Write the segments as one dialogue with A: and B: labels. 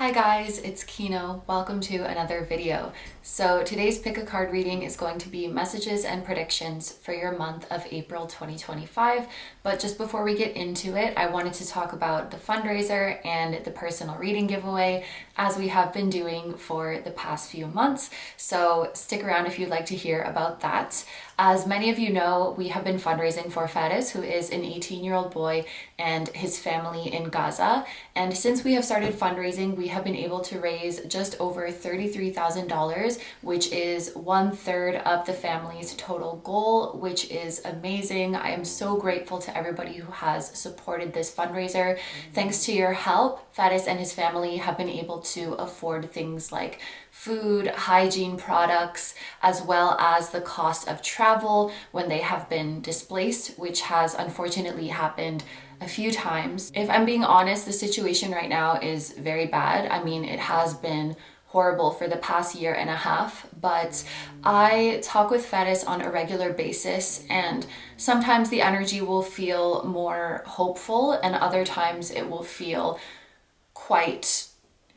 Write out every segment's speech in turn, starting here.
A: Hi guys, it's Kino. Welcome to another video. So today's pick a card reading is going to be messages and predictions for your month of April 2025. But just before we get into it, I wanted to talk about the fundraiser and the personal reading giveaway as we have been doing for the past few months. So stick around if you'd like to hear about that. As many of you know, we have been fundraising for Faris, who is an 18-year-old boy, and his family in Gaza. And since we have started fundraising, we have been able to raise just over $33,000, which is 1/3 of the family's total goal, which is amazing. I am so grateful to everybody who has supported this fundraiser. Thanks to your help, Faris and his family have been able to afford things like food, hygiene products, as well as the cost of travel when they have been displaced, which has unfortunately happened a few times. If I'm being honest, the situation right now is very bad. I mean, it has been horrible for the past year and a half, but I talk with Faris on a regular basis, and sometimes the energy will feel more hopeful and other times it will feel quite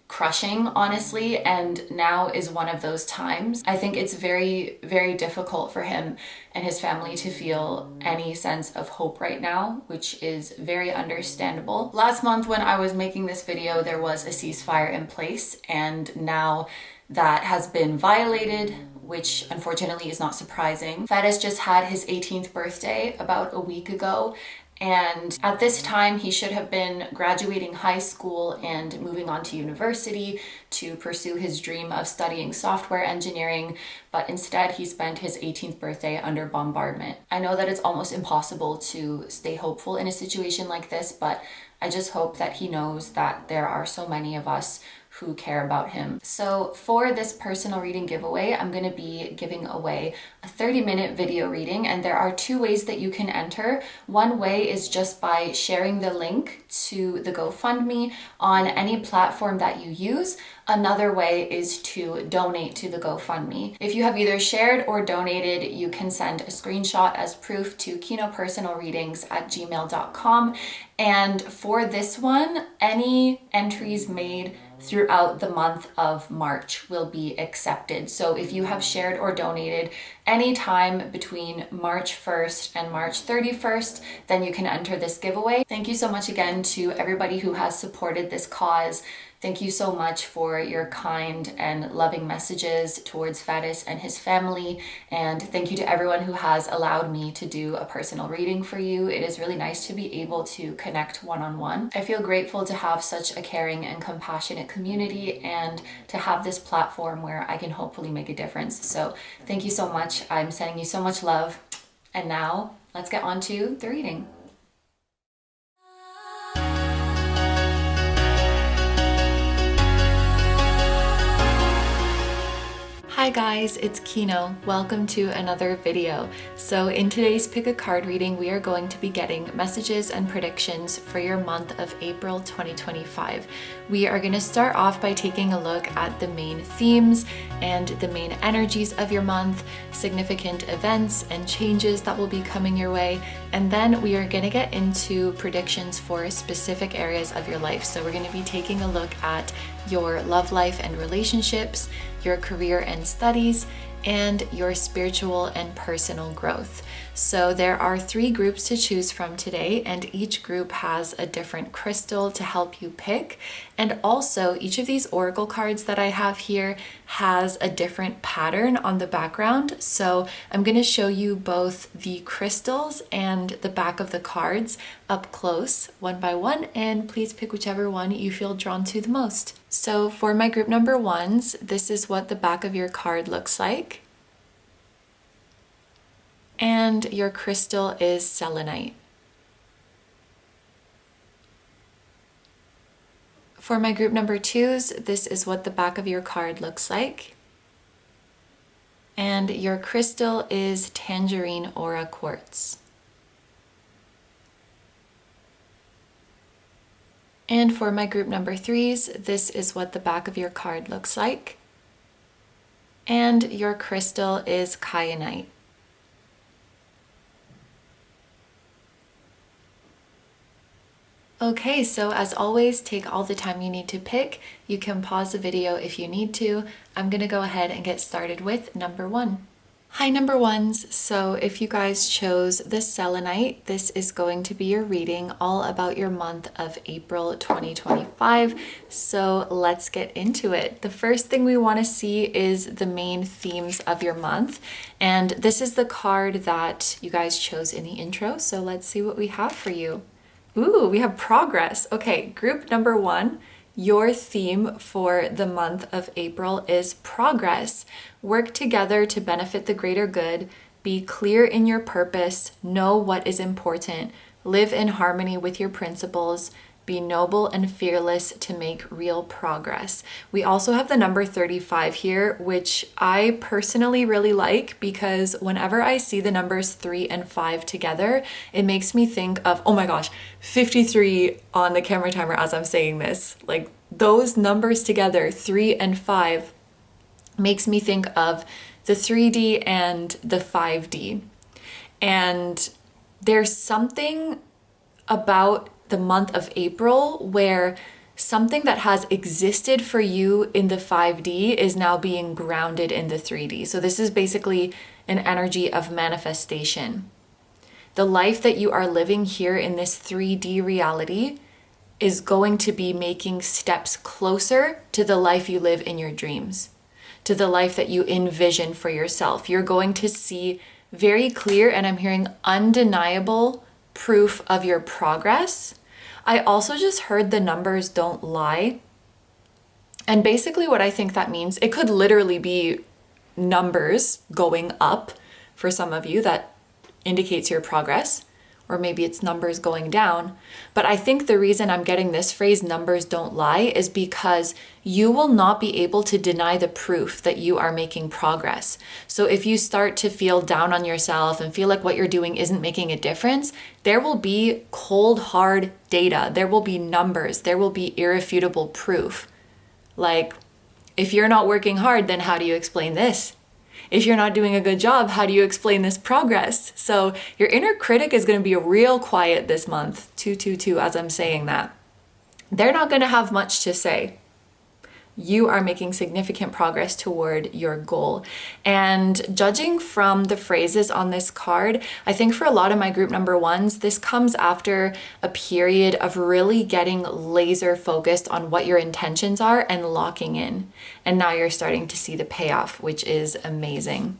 A: crushing, honestly, and now is one of those times. I think it's very, very difficult for him and his family to feel any sense of hope right now, which is very understandable. Last month when I was making this video, there was a ceasefire in place, and now that has been violated, which unfortunately is not surprising. Faris just had his 18th birthday about a week ago, and at this time, he should have been graduating high school and moving on to university to pursue his dream of studying software engineering, but instead he spent his 18th birthday under bombardment. I know that it's almost impossible to stay hopeful in a situation like this, but I just hope that he knows that there are so many of us who care about him. So for this personal reading giveaway, I'm going to be giving away a 30-minute video reading, and there are two ways that you can enter. One way is just by sharing the link to the GoFundMe on any platform that you use. Another way is to donate to the GoFundMe. If you have either shared or donated, you can send a screenshot as proof to kinopersonalreadings@gmail.com. And for this one, any entries made throughout the month of March will be accepted. So if you have shared or donated anytime between March 1st and March 31st, then you can enter this giveaway. Thank you so much again to everybody who has supported this cause. Thank you so much for your kind and loving messages towards Faris and his family. And thank you to everyone who has allowed me to do a personal reading for you. It is really nice to be able to connect one-on-one. I feel grateful to have such a caring and compassionate community and to have this platform where I can hopefully make a difference. So thank you so much. I'm sending you so much love. And now let's get on to the reading. Hi guys, it's Kino. Welcome to another video. So in today's pick a card reading, we are going to be getting messages and predictions for your month of April 2025. We are going to start off by taking a look at the main themes and the main energies of your month, significant events and changes that will be coming your way, and then we are going to get into predictions for specific areas of your life. So we're going to be taking a look at your love life and relationships, your career and studies, and your spiritual and personal growth. So there are 3 groups to choose from today, and each group has a different crystal to help you pick. And also each of these oracle cards that I have here has a different pattern on the background. So I'm going to show you both the crystals and the back of the cards up close, one by one, and please pick whichever one you feel drawn to the most. So for my group number 1s, this is what the back of your card looks like. And your crystal is Selenite. For my group number 2s, this is what the back of your card looks like. And your crystal is Tangerine or Quartz. And for my group number 3s, this is what the back of your card looks like. And your crystal is Kyanite. Okay, so as always, take all the time you need to pick. You can pause the video if you need to. I'm gonna go ahead and get started with number one. Hi, number ones. So if you guys chose the Selenite, this is going to be your reading all about your month of April 2025. So let's get into it. The first thing we want to see is the main themes of your month. And this is the card that you guys chose in the intro. So let's see what we have for you. Ooh, we have progress. Okay, group number one. Your theme for the month of April is progress. Work together to benefit the greater good. Be clear in your purpose. Know what is important. Live in harmony with your principles. Be noble and fearless to make real progress. We also have the number 35 here, which I personally really like because whenever I see the numbers 3 and 5 together, it makes me think of, oh my gosh, 53 on the camera timer as I'm saying this. Like those numbers together, 3 and 5, makes me think of the 3D and the 5D. And there's something about the month of April where something that has existed for you in the 5D is now being grounded in the 3D. So this is basically an energy of manifestation. The life that you are living here in this 3D reality is going to be making steps closer to the life you live in your dreams, to the life that you envision for yourself. You're going to see very clear, and I'm hearing undeniable proof of your progress. I also just heard the numbers don't lie. And basically what I think that means, it could literally be numbers going up for some of you that indicates your progress, or maybe it's numbers going down. But I think the reason I'm getting this phrase, numbers don't lie, is because you will not be able to deny the proof that you are making progress. So if you start to feel down on yourself and feel like what you're doing isn't making a difference, there will be cold, hard data. There will be numbers. There will be irrefutable proof. Like, if you're not working hard, then how do you explain this? If you're not doing a good job, how do you explain this progress? So your inner critic is going to be real quiet this month, 222, as I'm saying that. They're not going to have much to say. You are making significant progress toward your goal. And judging from the phrases on this card, I think for a lot of my group number ones, this comes after a period of really getting laser focused on what your intentions are and locking in. And now you're starting to see the payoff, which is amazing.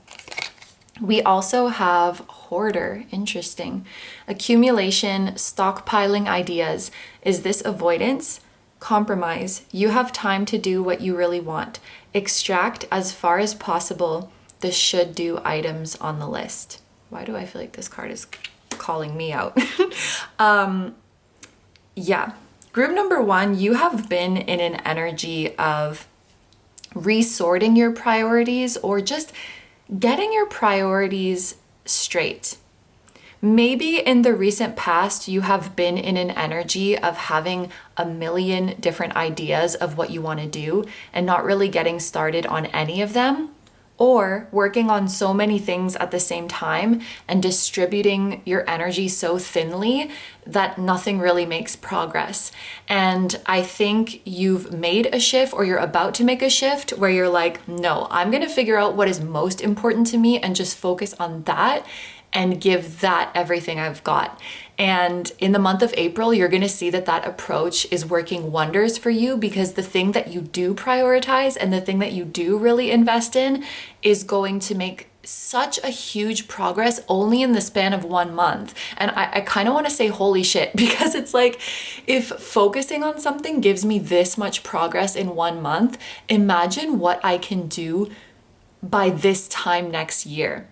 A: We also have hoarder. Interesting. Accumulation, stockpiling ideas. Is this avoidance? Compromise. You have time to do what you really want. Extract as far as possible the should do items on the list. Why do I feel like this card is calling me out? Yeah. Group number one, you have been in an energy of resorting your priorities or just getting your priorities straight. Maybe in the recent past, you have been in an energy of having a million different ideas of what you want to do and not really getting started on any of them, or working on so many things at the same time and distributing your energy so thinly that nothing really makes progress. And I think you've made a shift, or you're about to make a shift where you're like, no, I'm going to figure out what is most important to me and just focus on that and give that everything I've got. And in the month of April, you're gonna see that that approach is working wonders for you, because the thing that you do prioritize and the thing that you do really invest in is going to make such a huge progress only in the span of 1 month. And I kind of want to say holy shit, because it's like, if focusing on something gives me this much progress in 1 month, imagine what I can do by this time next year.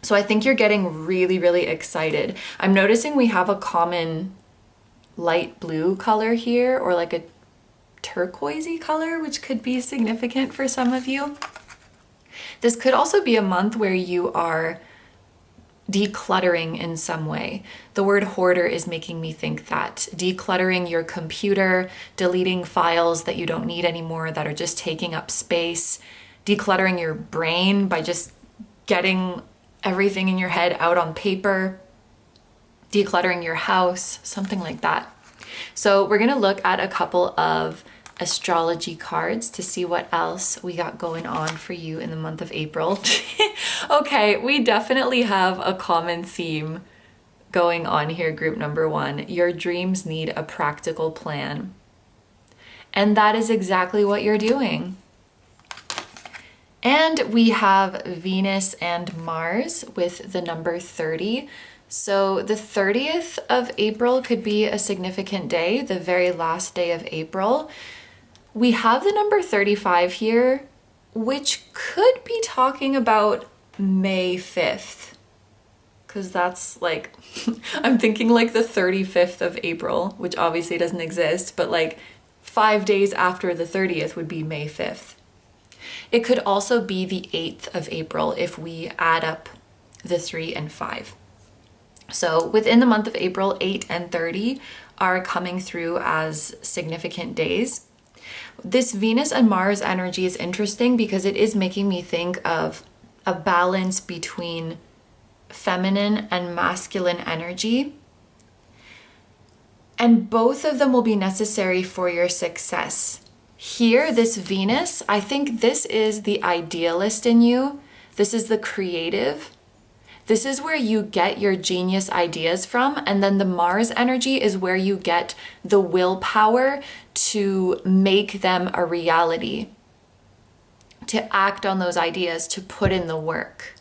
A: So I think you're getting really, really excited. I'm noticing we have a common light blue color here, or like a turquoisey color, which could be significant for some of you. This could also be a month where you are decluttering in some way. The word hoarder is making me think that. Decluttering your computer, deleting files that you don't need anymore that are just taking up space, decluttering your brain by just getting everything in your head out on paper, decluttering your house, something like that. So we're gonna look at a couple of astrology cards to see what else we got going on for you in the month of April. Okay, we definitely have a common theme going on here, group number one. Your dreams need a practical plan. And that is exactly what you're doing. And we have Venus and Mars with the number 30. So the 30th of April could be a significant day, the very last day of April. We have the number 35 here, which could be talking about May 5th. Because that's like, I'm thinking like the 35th of April, which obviously doesn't exist, but like 5 days after the 30th would be May 5th. It could also be the 8th of April if we add up the 3 and 5. So within the month of April, 8 and 30 are coming through as significant days. This Venus and Mars energy is interesting because it is making me think of a balance between feminine and masculine energy. And both of them will be necessary for your success. Here, this Venus, I think this is the idealist in you. This is the creative. This is where you get your genius ideas from. And then the Mars energy is where you get the willpower to make them a reality, to act on those ideas, to put in the work.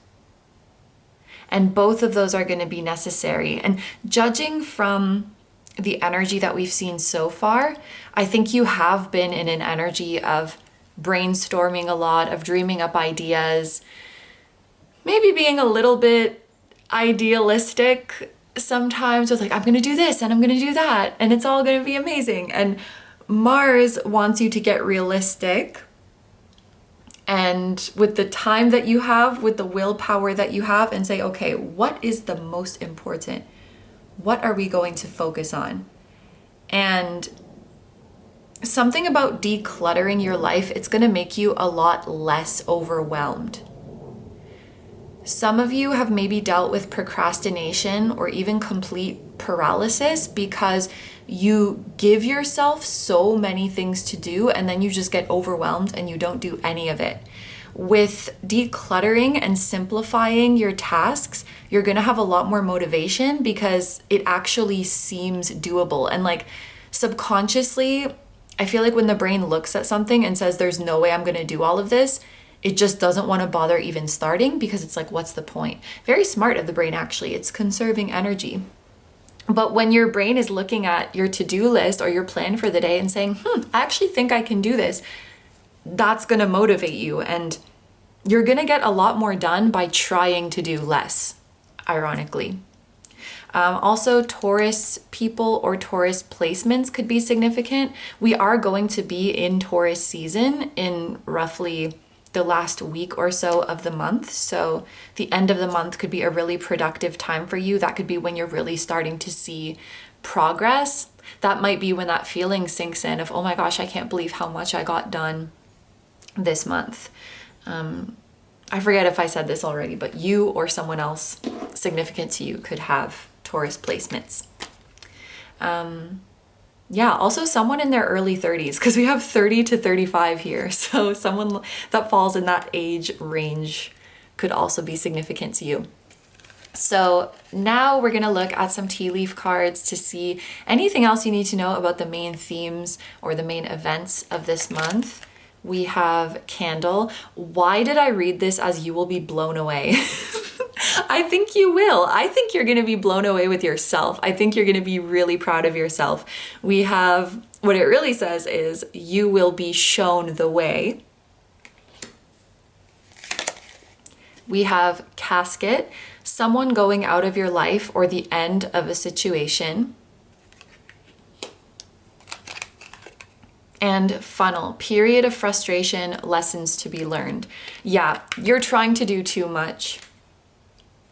A: And both of those are going to be necessary. And judging from the energy that we've seen so far, I think you have been in an energy of brainstorming a lot, of dreaming up ideas, maybe being a little bit idealistic sometimes with like, I'm going to do this and I'm going to do that and it's all going to be amazing. And Mars wants you to get realistic. And with the time that you have, with the willpower that you have, and say, okay, what is the most important? What are we going to focus on? And something about decluttering your life, it's going to make you a lot less overwhelmed. Some of you have maybe dealt with procrastination or even complete paralysis because you give yourself so many things to do and then you just get overwhelmed and you don't do any of it. With decluttering and simplifying your tasks, you're going to have a lot more motivation because it actually seems doable. And like subconsciously, I feel like when the brain looks at something and says, there's no way I'm going to do all of this, it just doesn't want to bother even starting because it's like, what's the point? Very smart of the brain, actually. It's conserving energy. But when your brain is looking at your to-do list or your plan for the day and saying, I actually think I can do this, that's going to motivate you. And you're going to get a lot more done by trying to do less, ironically. Also, Taurus people or Taurus placements could be significant. We are going to be in Taurus season in roughly the last week or so of the month. So the end of the month could be a really productive time for you. That could be when you're really starting to see progress. That might be when that feeling sinks in of, oh my gosh, I can't believe how much I got done this month. I forget if I said this already, but you or someone else significant to you could have Taurus placements. Yeah, also someone in their early 30s, because we have 30 to 35 here. So someone that falls in that age range could also be significant to you. So now we're going to look at some tea leaf cards to see anything else you need to know about the main themes or the main events of this month. We have Candle. Why did I read this as you will be blown away? I think you will. I think you're going to be blown away with yourself. I think you're going to be really proud of yourself. We have, what it really says is, you will be shown the way. We have Casket, someone going out of your life or the end of a situation. And Funnel, period of frustration, lessons to be learned. Yeah, you're trying to do too much.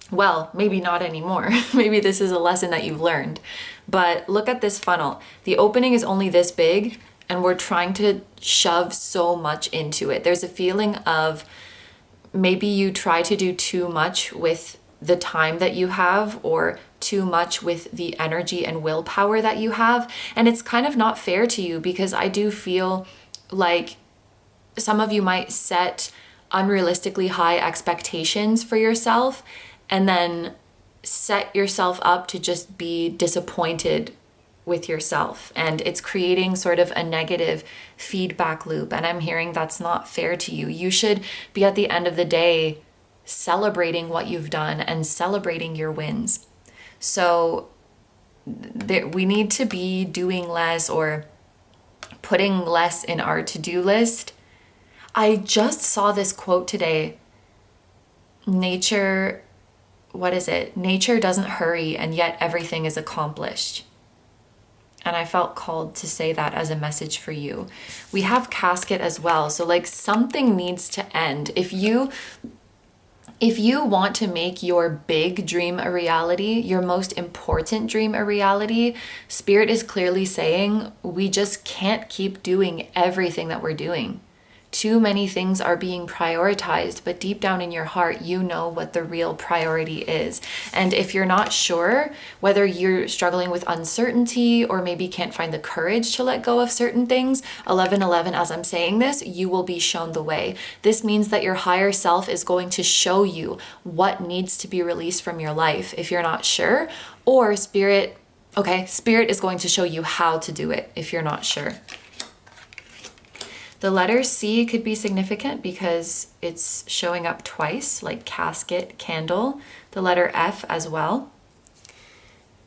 A: Well, maybe not anymore. Maybe this is a lesson that you've learned. But look at this funnel. The opening is only this big and we're trying to shove so much into it. There's a feeling of maybe you try to do too much with the time that you have or too much with the energy and willpower that you have. And it's kind of not fair to you, because I do feel like some of you might set unrealistically high expectations for yourself and then set yourself up to just be disappointed with yourself. And it's creating sort of a negative feedback loop. And I'm hearing that's not fair to you. You should be, at the end of the day, celebrating what you've done and celebrating your wins. So we need to be doing less or putting less in our to-do list. I just saw this quote today. Nature doesn't hurry, and yet everything is accomplished. And I felt called to say that as a message for you. We have casket as well. So like something needs to end. If you want to make your big dream a reality, your most important dream a reality, Spirit is clearly saying we just can't keep doing everything that we're doing. Too many things are being prioritized, but deep down in your heart, you know what the real priority is. And if you're not sure whether you're struggling with uncertainty or maybe can't find the courage to let go of certain things, 1111, as I'm saying this, you will be shown the way. This means that your higher self is going to show you what needs to be released from your life if you're not sure, or Spirit is going to show you how to do it if you're not sure. The letter C could be significant because it's showing up twice, like casket, candle. The letter F as well.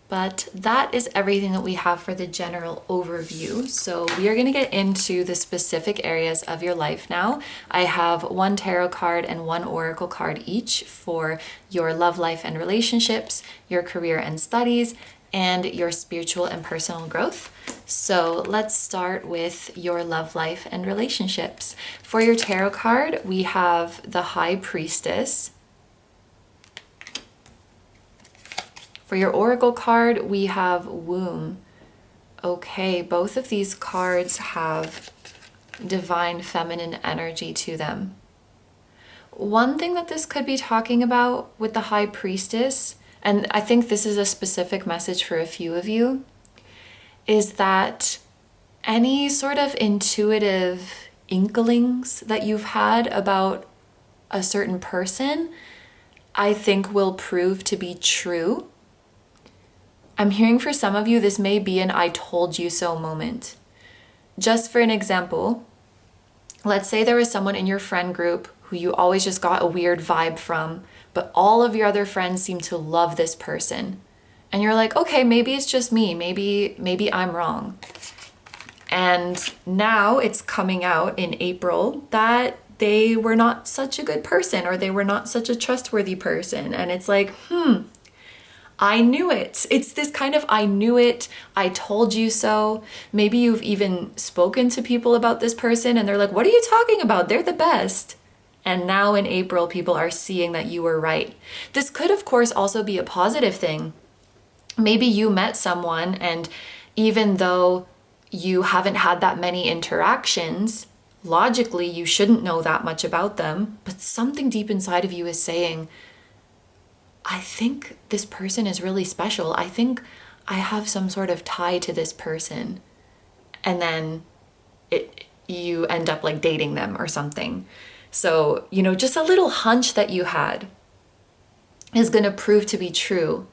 A: But that is everything that we have for the general overview. So we are going to get into the specific areas of your life now. I have one tarot card and one oracle card each for your love life and relationships, your career and studies, and your spiritual and personal growth. So let's start with your love life and relationships. For your tarot card, we have the High Priestess. For your oracle card, we have Womb. Okay, both of these cards have divine feminine energy to them. One thing that this could be talking about with the High Priestess, and I think this is a specific message for a few of you, is that any sort of intuitive inklings that you've had about a certain person, I think will prove to be true. I'm hearing for some of you, this may be an I told you so moment. Just for an example, let's say there was someone in your friend group who you always just got a weird vibe from, but all of your other friends seem to love this person. And you're like, okay, maybe it's just me. Maybe I'm wrong. And now it's coming out in April that they were not such a good person, or they were not such a trustworthy person. And it's like, I knew it. It's this kind of I knew it, I told you so. Maybe you've even spoken to people about this person and they're like, what are you talking about? They're the best. And now in April, people are seeing that you were right. This could, of course, also be a positive thing. Maybe you met someone, and even though you haven't had that many interactions, logically, you shouldn't know that much about them, but something deep inside of you is saying, I think this person is really special. I think I have some sort of tie to this person. And then you end up like dating them or something. So, just a little hunch that you had is going to prove to be true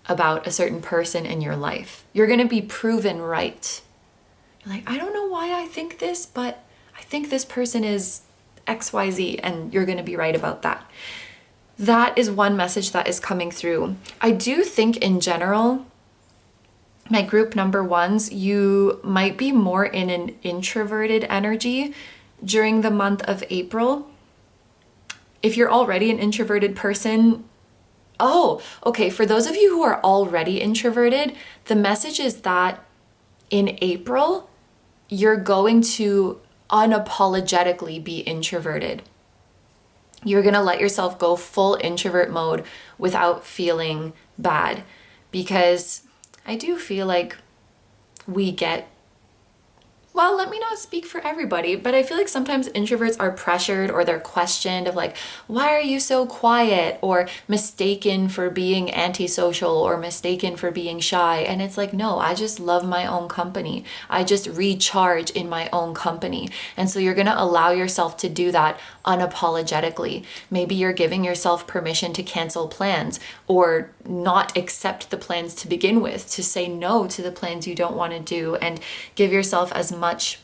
A: about a certain person in your life. You're going to be proven right. You're like, I don't know why I think this, but I think this person is XYZ, and you're going to be right about that. That is one message that is coming through. I do think in general, my group number ones, you might be more in an introverted energy during the month of April. If you're already an introverted person, for those of you who are already introverted, the message is that in April, you're going to unapologetically be introverted. You're going to let yourself go full introvert mode without feeling bad, because I do feel like we get Well, let me not speak for everybody, but I feel like sometimes introverts are pressured or they're questioned of like, why are you so quiet? Or mistaken for being antisocial or mistaken for being shy. And it's like, no, I just love my own company. I just recharge in my own company. And so you're going to allow yourself to do that unapologetically. Maybe you're giving yourself permission to cancel plans or not accept the plans to begin with, to say no to the plans you don't want to do, and give yourself as much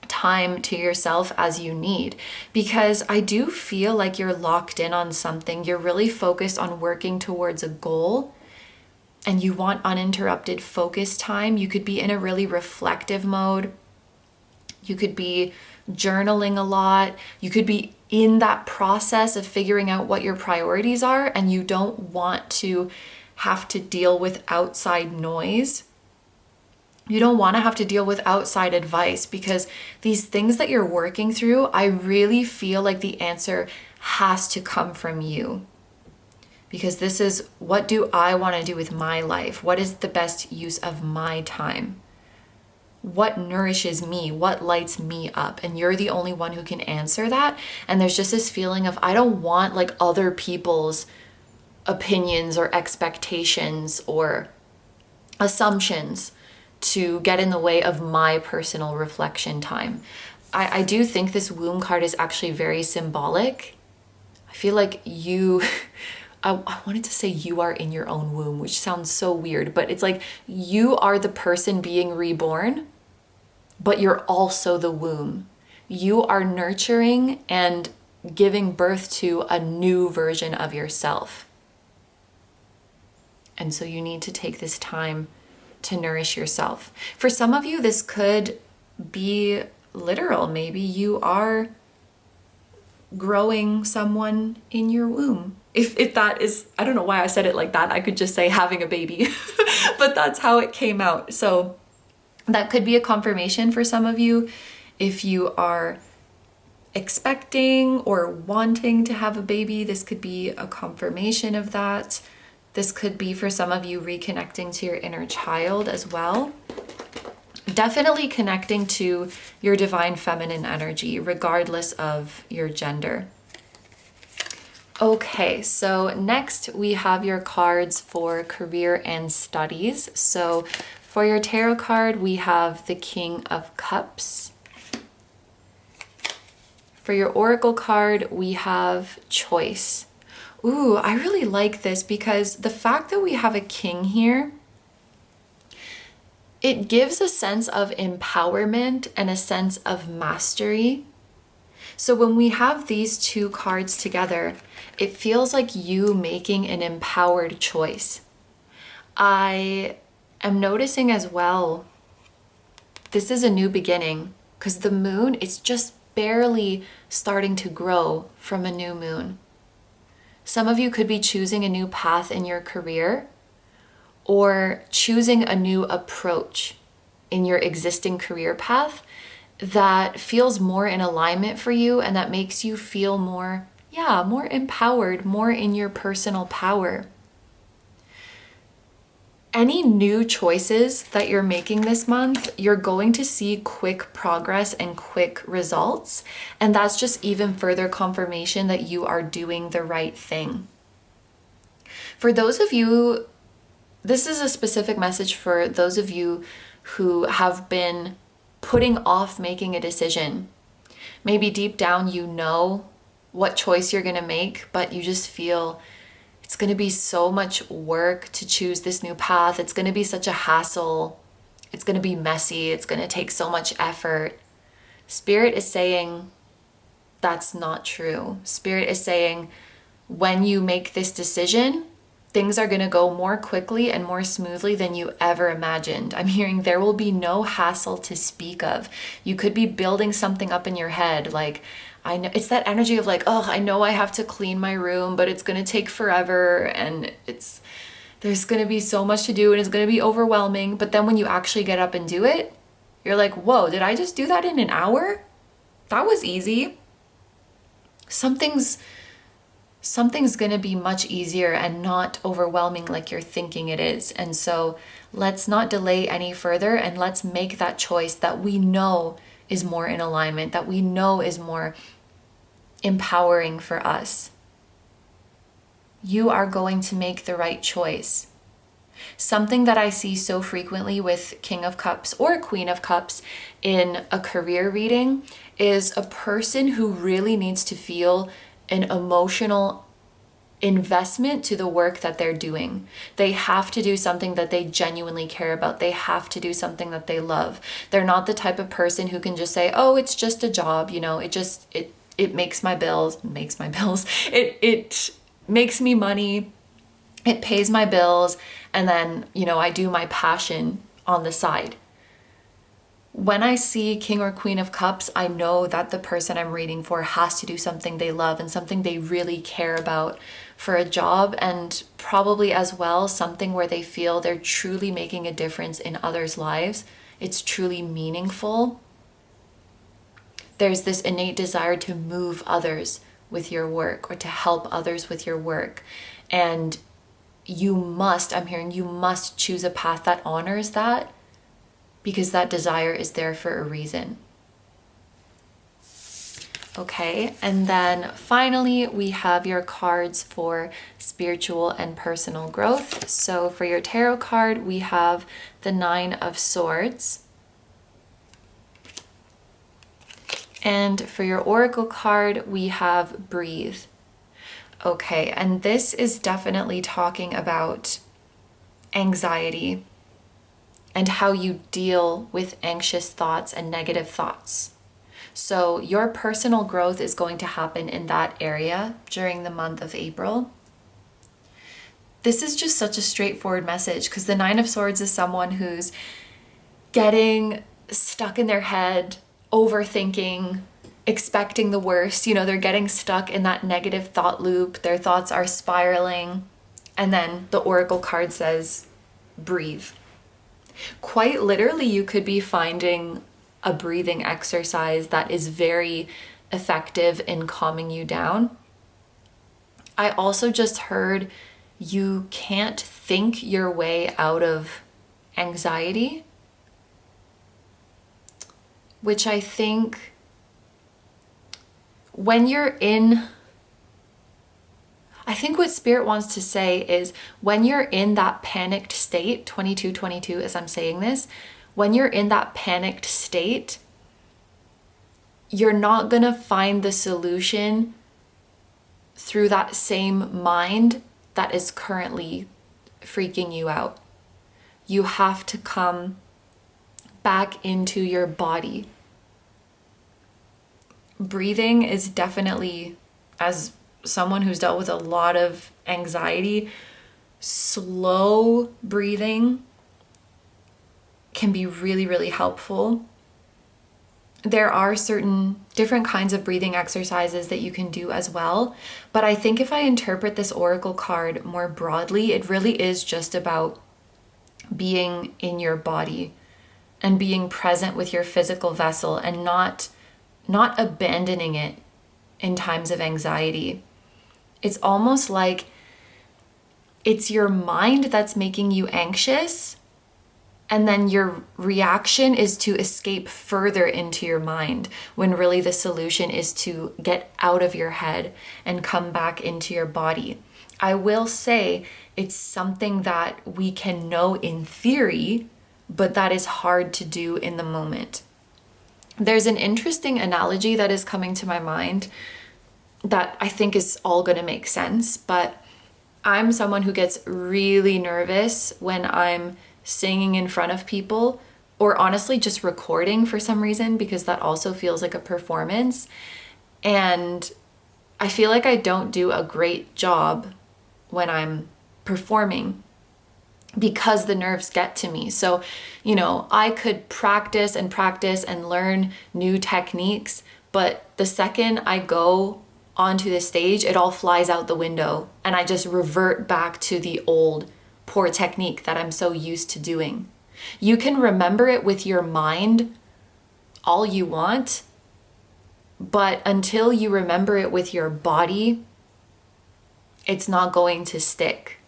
A: time to yourself as you need. Because I do feel like you're locked in on something. You're really focused on working towards a goal and you want uninterrupted focus time. You could be in a really reflective mode. You could be journaling a lot. You could be in that process of figuring out what your priorities are, and you don't want to have to deal with outside noise. You don't want to have to deal with outside advice, because these things that you're working through, I really feel like the answer has to come from you. Because this is, what do I want to do with my life? What is the best use of my time? What nourishes me? What lights me up? And you're the only one who can answer that. And there's just this feeling of, I don't want like other people's opinions or expectations or assumptions to get in the way of my personal reflection time. I do think this womb card is actually very symbolic. I feel like you, I wanted to say you are in your own womb, which sounds so weird, but it's like you are the person being reborn, but you're also the womb. You are nurturing and giving birth to a new version of yourself. And so you need to take this time to nourish yourself. For some of you, this could be literal. Maybe you are growing someone in your womb. If that is, I don't know why I said it like that. I could just say having a baby, but that's how it came out. So that could be a confirmation for some of you. If you are expecting or wanting to have a baby, this could be a confirmation of that. This could be for some of you reconnecting to your inner child as well. Definitely connecting to your divine feminine energy, regardless of your gender. Okay, so next we have your cards for career and studies. So for your tarot card, we have the King of Cups. For your oracle card, we have choice. Ooh, I really like this because the fact that we have a king here, it gives a sense of empowerment and a sense of mastery. So when we have these two cards together, it feels like you making an empowered choice. I am noticing as well, this is a new beginning because the moon is just barely starting to grow from a new moon. Some of you could be choosing a new path in your career or choosing a new approach in your existing career path that feels more in alignment for you and that makes you feel more empowered, more in your personal power. Any new choices that you're making this month, you're going to see quick progress and quick results. And that's just even further confirmation that you are doing the right thing. For those of you, this is a specific message for those of you who have been putting off making a decision. Maybe deep down you know what choice you're going to make, but you just feel it's going to be so much work to choose this new path. It's going to be such a hassle. It's going to be messy. It's going to take so much effort. Spirit is saying that's not true. Spirit is saying when you make this decision, things are going to go more quickly and more smoothly than you ever imagined. I'm hearing there will be no hassle to speak of. You could be building something up in your head like, I know it's that energy of like, oh, I know I have to clean my room, but it's going to take forever and there's going to be so much to do and it's going to be overwhelming. But then when you actually get up and do it, you're like, whoa, did I just do that in an hour? That was easy. Something's something's going to be much easier and not overwhelming like you're thinking it is. And so let's not delay any further, and let's make that choice that we know is more in alignment, that we know is more empowering for us. You are going to make the right choice. Something that I see so frequently with King of Cups or Queen of Cups in a career reading is a person who really needs to feel an emotional investment to the work that they're doing. They have to do something that they genuinely care about. They have to do something that they love. They're not the type of person who can just say, oh, it's just a job, it makes my bills, it makes me money, it pays my bills, and then, I do my passion on the side. When I see King or Queen of Cups, I know that the person I'm reading for has to do something they love and something they really care about for a job, and probably as well something where they feel they're truly making a difference in others' lives. It's truly meaningful. There's this innate desire to move others with your work or to help others with your work. And you must choose a path that honors that, because that desire is there for a reason. Okay, and then finally we have your cards for spiritual and personal growth. So for your tarot card, we have the 9 of Swords. And for your oracle card, we have Breathe. Okay, and this is definitely talking about anxiety and how you deal with anxious thoughts and negative thoughts. So your personal growth is going to happen in that area during the month of April. This is just such a straightforward message, because the 9 of Swords is someone who's getting stuck in their head, overthinking, expecting the worst. They're getting stuck in that negative thought loop. Their thoughts are spiraling. And then the oracle card says, breathe. Quite literally, you could be finding a breathing exercise that is very effective in calming you down. I also just heard you can't think your way out of anxiety, which I think when you're in, I think what Spirit wants to say is when you're in that panicked state, 2222 as I'm saying this, when you're in that panicked state, you're not gonna find the solution through that same mind that is currently freaking you out. You have to come back into your body. Breathing is definitely, as someone who's dealt with a lot of anxiety, slow breathing can be really, really helpful. There are certain different kinds of breathing exercises that you can do as well. But I think if I interpret this oracle card more broadly, it really is just about being in your body and being present with your physical vessel and not abandoning it in times of anxiety. It's almost like it's your mind that's making you anxious, and then your reaction is to escape further into your mind, when really the solution is to get out of your head and come back into your body. I will say it's something that we can know in theory, but that is hard to do in the moment. There's an interesting analogy that is coming to my mind that I think is all going to make sense, but I'm someone who gets really nervous when I'm singing in front of people, or honestly just recording for some reason, because that also feels like a performance. And I feel like I don't do a great job when I'm performing because the nerves get to me. So, I could practice and learn new techniques, but the second I go onto the stage, it all flies out the window and I just revert back to the old poor technique that I'm so used to doing. You can remember it with your mind all you want, but until you remember it with your body, it's not going to stick.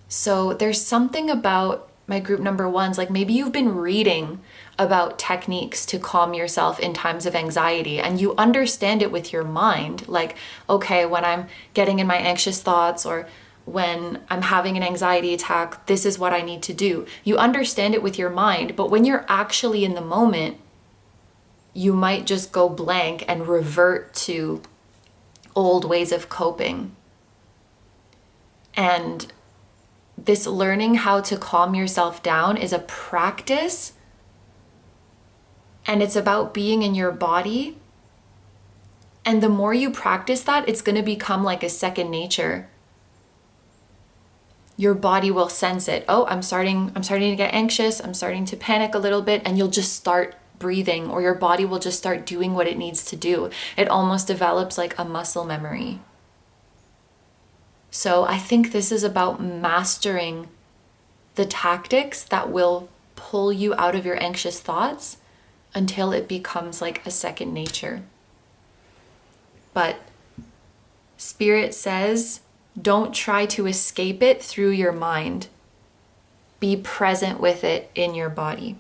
A: So there's something about my group number ones, like maybe you've been reading about techniques to calm yourself in times of anxiety and you understand it with your mind. Like, okay, when I'm getting in my anxious thoughts or when I'm having an anxiety attack, this is what I need to do. You understand it with your mind, but when you're actually in the moment, you might just go blank and revert to old ways of coping. And this learning how to calm yourself down is a practice, and it's about being in your body. And the more you practice that, it's going to become like a second nature. Your body will sense it. Oh, I'm starting to get anxious. I'm starting to panic a little bit, and you'll just start breathing, or your body will just start doing what it needs to do. It almost develops like a muscle memory. So I think this is about mastering the tactics that will pull you out of your anxious thoughts until it becomes like a second nature. But Spirit says, don't try to escape it through your mind. Be present with it in your body.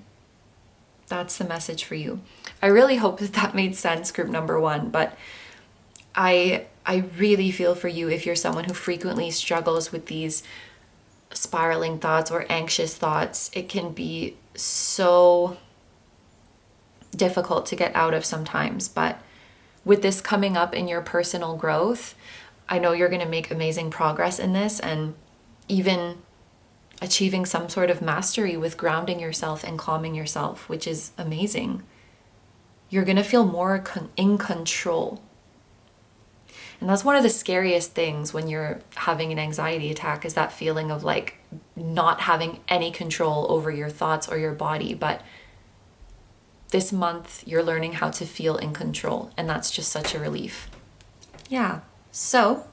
A: That's the message for you. I really hope that made sense, group number one, but I really feel for you if you're someone who frequently struggles with these spiraling thoughts or anxious thoughts. It can be so difficult to get out of sometimes, but with this coming up in your personal growth, I know you're going to make amazing progress in this, and even achieving some sort of mastery with grounding yourself and calming yourself, which is amazing. You're going to feel more in control. And that's one of the scariest things when you're having an anxiety attack, is that feeling of like not having any control over your thoughts or your body. But this month you're learning how to feel in control, and that's just such a relief. Yeah. So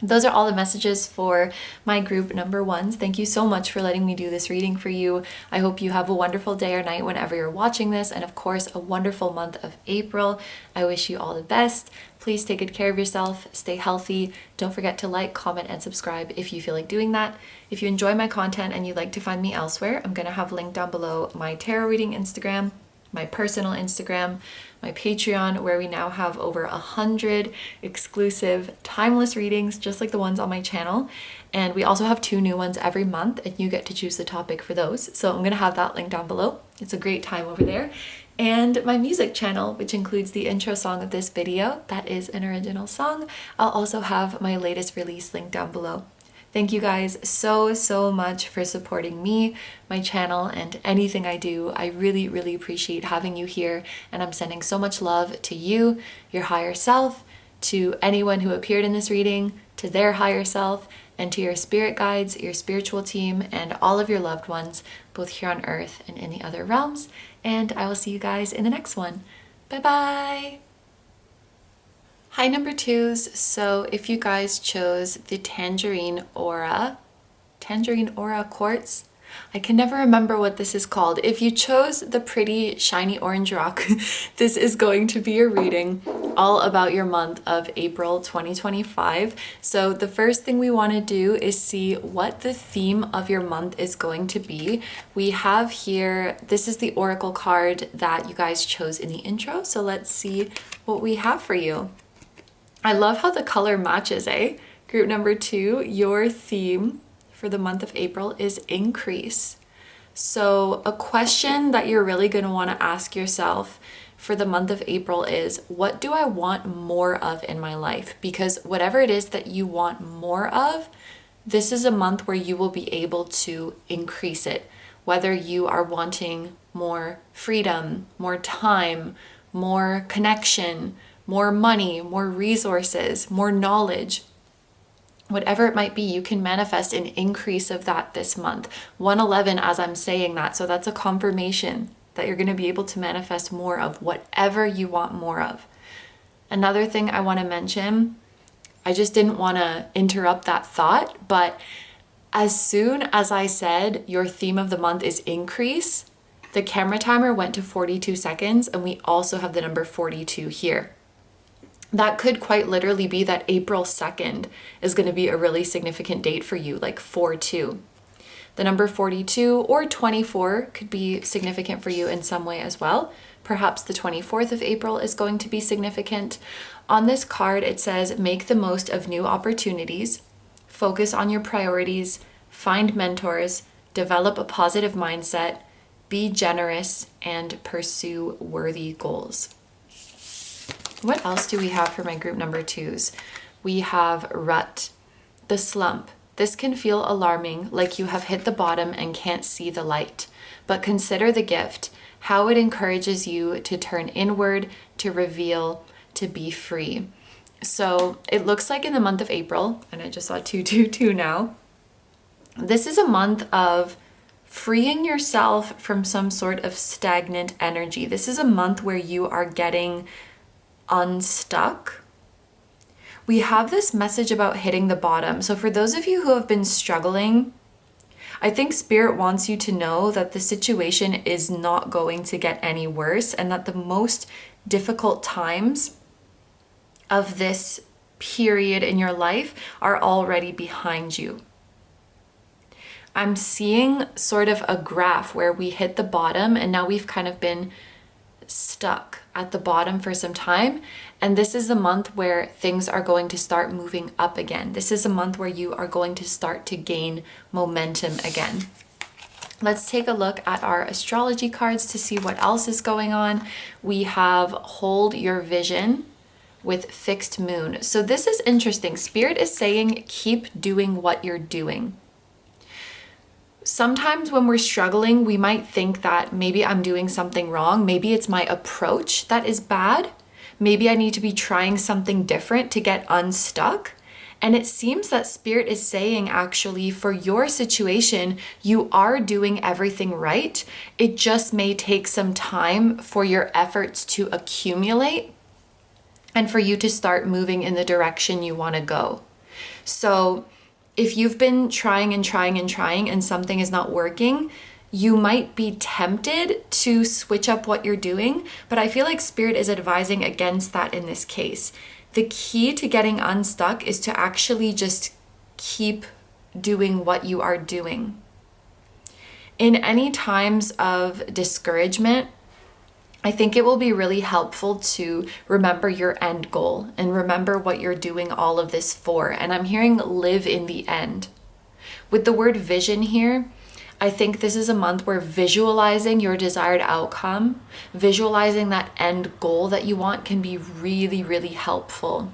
A: those are all the messages for my group number ones. Thank you so much for letting me do this reading for you. I hope you have a wonderful day or night whenever you're watching this, and of course, a wonderful month of April. I wish you all the best. Please take good care of yourself, stay healthy. Don't forget to like, comment, and subscribe if you feel like doing that. If you enjoy my content and you'd like to find me elsewhere, I'm going to have linked down below my tarot reading Instagram, my personal Instagram, my Patreon, where we now have over 100 exclusive timeless readings, just like the ones on my channel. And we also have 2 new ones every month, and you get to choose the topic for those. So I'm gonna have that link down below. It's a great time over there. And my music channel, which includes the intro song of this video, that is an original song. I'll also have my latest release linked down below. Thank you guys so much for supporting me, my channel, and anything I do. I really, really appreciate having you here, and I'm sending so much love to you, your higher self, to anyone who appeared in this reading, to their higher self, and to your spirit guides, your spiritual team, and all of your loved ones, both here on earth and in the other realms. And I will see you guys in the next one. Bye-bye! Hi number twos. So if you guys chose the Tangerine Aura Quartz, I can never remember what this is called. If you chose the pretty shiny orange rock, this is going to be your reading all about your month of April 2025. So the first thing we want to do is see what the theme of your month is going to be. We have here, this is the Oracle card that you guys chose in the intro. So let's see what we have for you. I love how the color matches, eh? Group number 2, your theme for the month of April is increase. So a question that you're really going to want to ask yourself for the month of April is, what do I want more of in my life? Because whatever it is that you want more of, this is a month where you will be able to increase it. Whether you are wanting more freedom, more time, more connection, more money, more resources, more knowledge, whatever it might be, you can manifest an increase of that this month. 111 as I'm saying that, so that's a confirmation that you're going to be able to manifest more of whatever you want more of. Another thing I want to mention, I just didn't want to interrupt that thought, but as soon as I said your theme of the month is increase, the camera timer went to 42 seconds, and we also have the number 42 here. That could quite literally be that April 2nd is going to be a really significant date for you, like 4-2. The number 42 or 24 could be significant for you in some way as well. Perhaps the 24th of April is going to be significant. On this card, it says, make the most of new opportunities, focus on your priorities, find mentors, develop a positive mindset, be generous, and pursue worthy goals. What else do we have for my group number 2s? We have rut, the slump. This can feel alarming, like you have hit the bottom and can't see the light. But consider the gift, how it encourages you to turn inward, to reveal, to be free. So it looks like in the month of April, and I just saw 222 now, this is a month of freeing yourself from some sort of stagnant energy. This is a month where you are getting unstuck. We have this message about hitting the bottom. So for those of you who have been struggling, I think Spirit wants you to know that the situation is not going to get any worse, and that the most difficult times of this period in your life are already behind you. I'm seeing sort of a graph where we hit the bottom and now we've kind of been stuck at the bottom for some time. And this is the month where things are going to start moving up again. This is a month where you are going to start to gain momentum again. Let's take a look at our astrology cards to see what else is going on. We have hold your vision with fixed moon. So this is interesting. Spirit is saying, keep doing what you're doing. Sometimes when we're struggling, we might think that maybe I'm doing something wrong. Maybe it's my approach that is bad. Maybe I need to be trying something different to get unstuck. And it seems that Spirit is saying, actually, for your situation, you are doing everything right. It just may take some time for your efforts to accumulate and for you to start moving in the direction you want to go. So if you've been trying and something is not working, you might be tempted to switch up what you're doing, but I feel like Spirit is advising against that in this case. The key to getting unstuck is to actually just keep doing what you are doing. In any times of discouragement, I think it will be really helpful to remember your end goal and remember what you're doing all of this for. And I'm hearing live in the end. With the word vision here, I think this is a month where visualizing your desired outcome, visualizing that end goal that you want can be really, really helpful.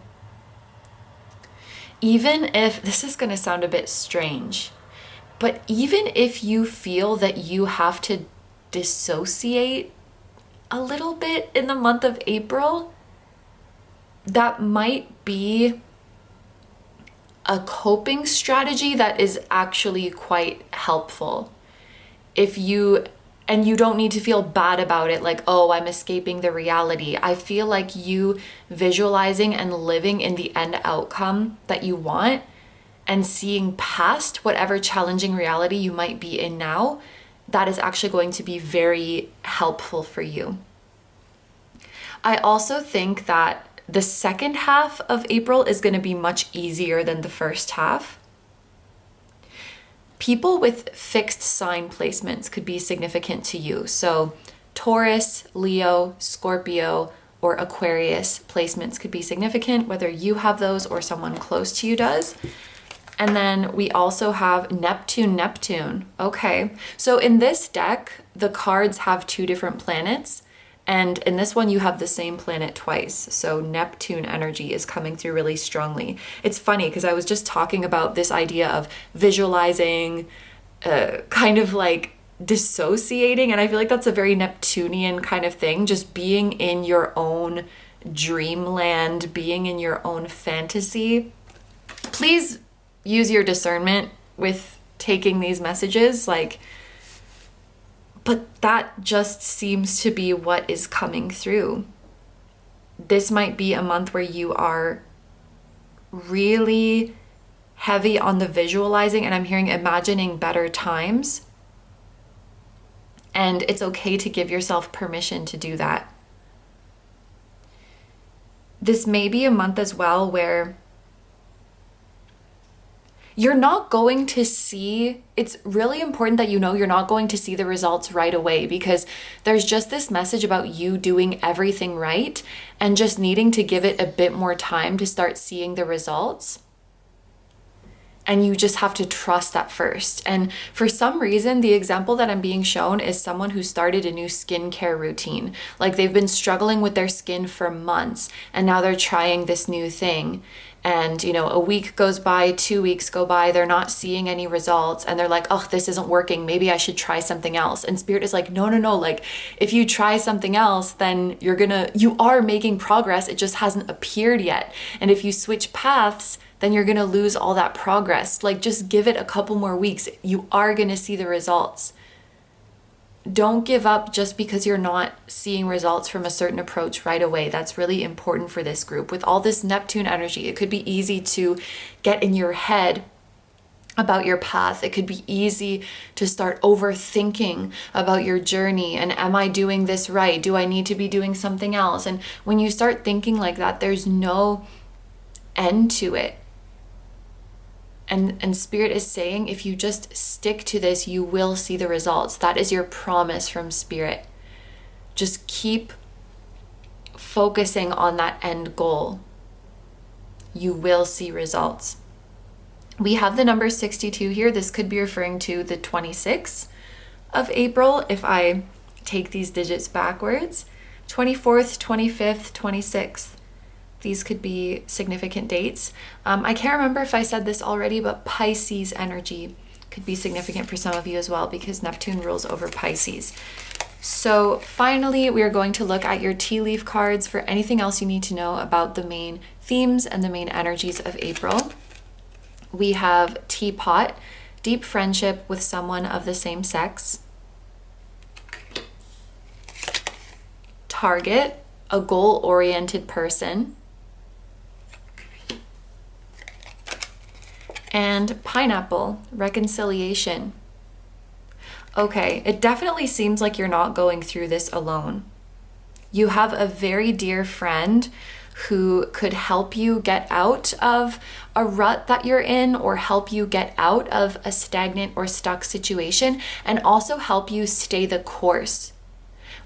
A: Even if, this is going to sound a bit strange, but even if you feel that you have to dissociate a little bit in the month of April, that might be a coping strategy that is actually quite helpful. And you don't need to feel bad about it, like, oh, I'm escaping the reality. I feel like you visualizing and living in the end outcome that you want and seeing past whatever challenging reality you might be in now, that is actually going to be very helpful for you. I also think that the second half of April is going to be much easier than the first half. People with fixed sign placements could be significant to you. So Taurus, Leo, Scorpio, or Aquarius placements could be significant, whether you have those or someone close to you does. And then we also have Neptune. Okay, so in this deck, the cards have two different planets. And in this one, you have the same planet twice. So Neptune energy is coming through really strongly. It's funny because I was just talking about this idea of visualizing, kind of like dissociating. And I feel like that's a very Neptunian kind of thing, just being in your own dreamland, being in your own fantasy. Please use your discernment with taking these messages, but that just seems to be what is coming through. This might be a month where you are really heavy on the visualizing, and I'm hearing imagining better times. And it's okay to give yourself permission to do that. this may be a month as well where you're not going to see, it's really important that you know you're not going to see the results right away, because there's just this message about you doing everything right and just needing to give it a bit more time to start seeing the results. And you just have to trust that first. And for some reason, the example that I'm being shown is someone who started a new skincare routine. Like they've been struggling with their skin for months and now they're trying this new thing. And, you know, a week goes by, 2 weeks go by, they're not seeing any results. And they're like, oh, this isn't working. Maybe I should try something else. And Spirit is like, no. Like if you try something else, then you are making progress. It just hasn't appeared yet. And if you switch paths, then you're gonna lose all that progress. Like just give it a couple more weeks. You are gonna see the results. Don't give up just because you're not seeing results from a certain approach right away. That's really important for this group. With all this Neptune energy, it could be easy to get in your head about your path. It could be easy to start overthinking about your journey and am I doing this right? Do I need to be doing something else? And when you start thinking like that, there's no end to it. And Spirit is saying, if you just stick to this, you will see the results. That is your promise from Spirit. Just keep focusing on that end goal. You will see results. We have the number 62 here. This could be referring to the 26th of April if I take these digits backwards. 24th, 25th, 26th. These could be significant dates. I can't remember if I said this already, but Pisces energy could be significant for some of you as well because Neptune rules over Pisces. So finally, we are going to look at your tea leaf cards for anything else you need to know about the main themes and the main energies of April. We have teapot, deep friendship with someone of the same sex. Target, a goal-oriented person. And pineapple, reconciliation. Okay, it definitely seems like you're not going through this alone. You have a very dear friend who could help you get out of a rut that you're in, or help you get out of a stagnant or stuck situation, and also help you stay the course.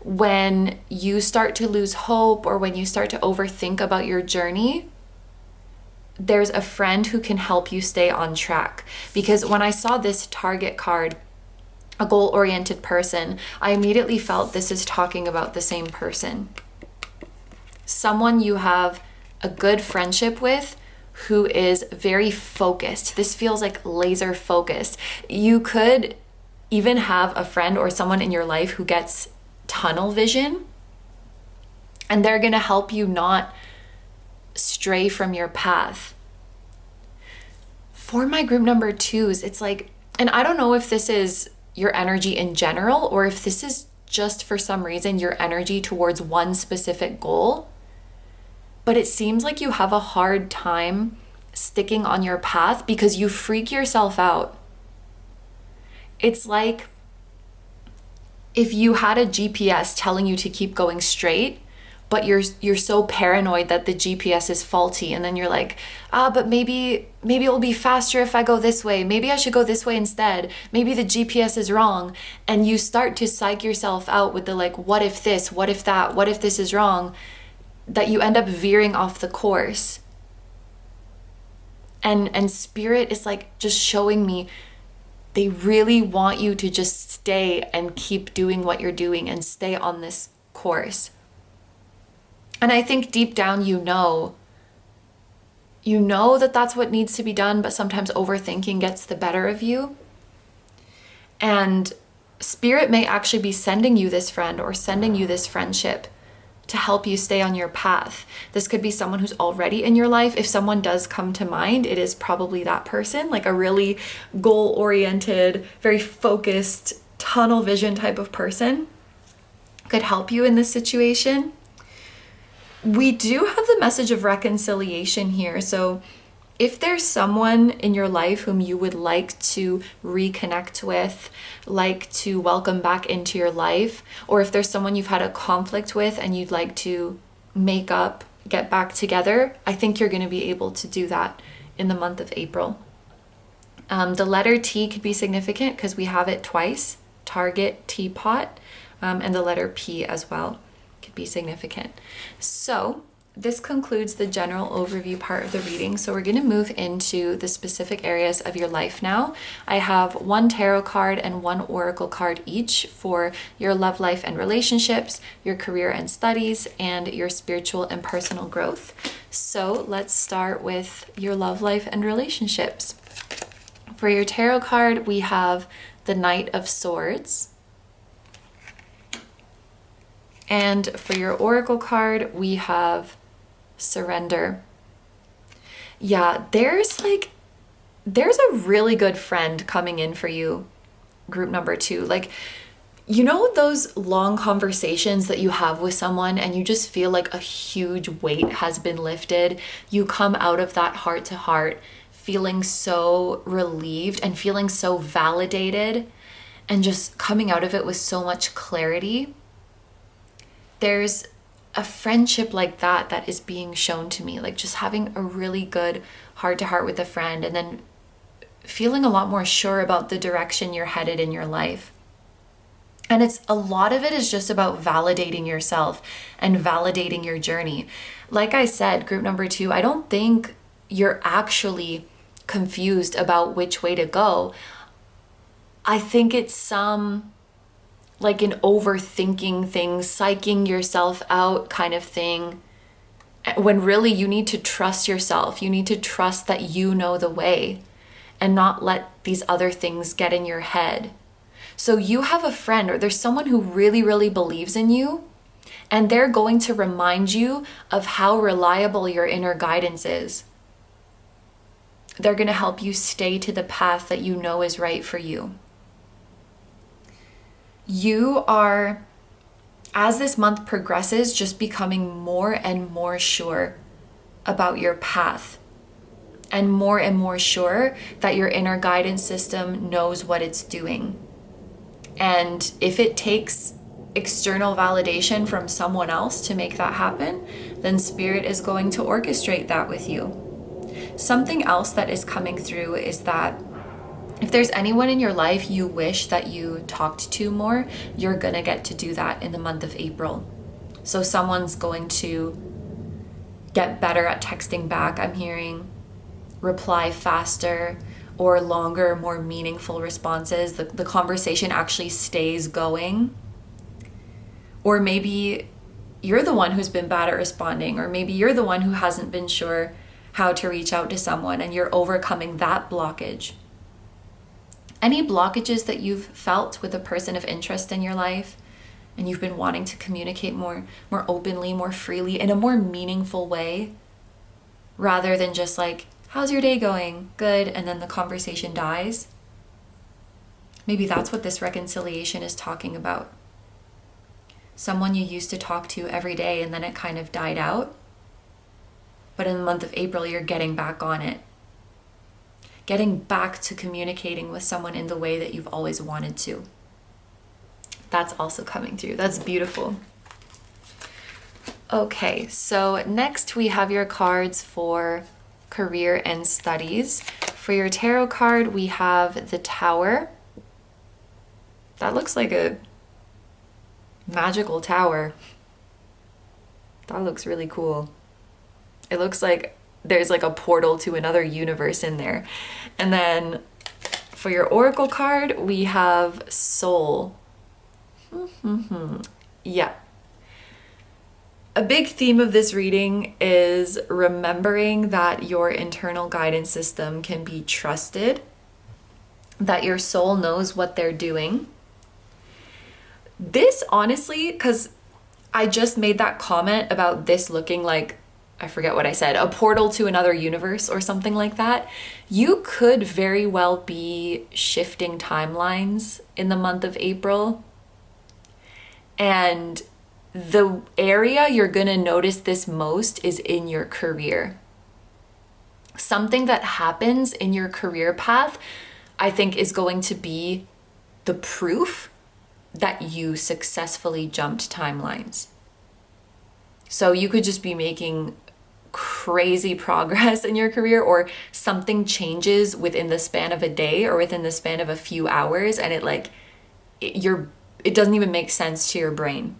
A: When you start to lose hope or when you start to overthink about your journey, there's a friend who can help you stay on track. Because when I saw this target card, a goal-oriented person, I immediately felt this is talking about the same person. Someone you have a good friendship with who is very focused. This feels like laser focused. You could even have a friend or someone in your life who gets tunnel vision, and they're going to help you not stray from your path. For my group number 2s, it's like, and I don't know if this is your energy in general or if this is just for some reason your energy towards one specific goal, but it seems like you have a hard time sticking on your path because you freak yourself out. It's like if you had a GPS telling you to keep going straight, but you're so paranoid that the GPS is faulty, and then you're like, but maybe it'll be faster if I go this way. Maybe I should go this way instead. Maybe the GPS is wrong. And you start to psych yourself out with the like, what if this, what if that, what if this is wrong, that you end up veering off the course. And Spirit is like just showing me they really want you to just stay and keep doing what you're doing and stay on this course. And I think deep down, you know that that's what needs to be done, but sometimes overthinking gets the better of you. And Spirit may actually be sending you this friend or sending you this friendship to help you stay on your path. This could be someone who's already in your life. If someone does come to mind, it is probably that person, like a really goal-oriented, very focused, tunnel vision type of person could help you in this situation. We do have the message of reconciliation here. So if there's someone in your life whom you would like to reconnect with, like to welcome back into your life, or if there's someone you've had a conflict with and you'd like to make up get back together, I think you're going to be able to do that in the month of April. The letter T could be significant because we have it twice, target, teapot, and the letter P as well could be significant. So this concludes the general overview part of the reading. So we're going to move into the specific areas of your life now. I have one tarot card and one oracle card each for your love life and relationships, your career and studies, and your spiritual and personal growth. So let's start with your love life and relationships. For your tarot card, we have the Knight of Swords. And for your oracle card, we have Surrender. Yeah, there's a really good friend coming in for you, group number 2. Like, you know those long conversations that you have with someone and you just feel like a huge weight has been lifted? You come out of that heart to heart feeling so relieved and feeling so validated and just coming out of it with so much clarity. There's a friendship like that is being shown to me, like just having a really good heart to heart with a friend and then feeling a lot more sure about the direction you're headed in your life. And a lot of it is just about validating yourself and validating your journey. Like I said, group number 2, I don't think you're actually confused about which way to go. I think it's like an overthinking thing, psyching yourself out kind of thing, when really you need to trust yourself. You need to trust that you know the way and not let these other things get in your head. So you have a friend or there's someone who really, really believes in you, and they're going to remind you of how reliable your inner guidance is. They're going to help you stay to the path that you know is right for you. You are, as this month progresses, just becoming more and more sure about your path and more sure that your inner guidance system knows what it's doing. And if it takes external validation from someone else to make that happen, then Spirit is going to orchestrate that with you. Something else that is coming through is that if there's anyone in your life you wish that you talked to more, you're gonna get to do that in the month of April. So someone's going to get better at texting back, I'm hearing, reply faster or longer, more meaningful responses. The conversation actually stays going. Or maybe you're the one who's been bad at responding, or maybe you're the one who hasn't been sure how to reach out to someone and you're overcoming that blockage. Any blockages that you've felt with a person of interest in your life and you've been wanting to communicate more openly, more freely, in a more meaningful way, rather than just like, how's your day going? Good, and then the conversation dies. Maybe that's what this reconciliation is talking about. Someone you used to talk to every day and then it kind of died out. But in the month of April, you're getting back on it. Getting back to communicating with someone in the way that you've always wanted to. That's also coming through. That's beautiful. Okay, so next we have your cards for career and studies. For your tarot card, we have the Tower. That looks like a magical tower. That looks really cool. It looks like there's like a portal to another universe in there. And then for your oracle card, we have Soul. Yeah. A big theme of this reading is remembering that your internal guidance system can be trusted, that your soul knows what they're doing. This honestly, because I just made that comment about this looking like, I forget what I said, a portal to another universe or something like that. You could very well be shifting timelines in the month of April. And the area you're going to notice this most is in your career. Something that happens in your career path, I think, is going to be the proof that you successfully jumped timelines. So you could just be making crazy progress in your career, or something changes within the span of a day or within the span of a few hours, and it doesn't even make sense to your brain.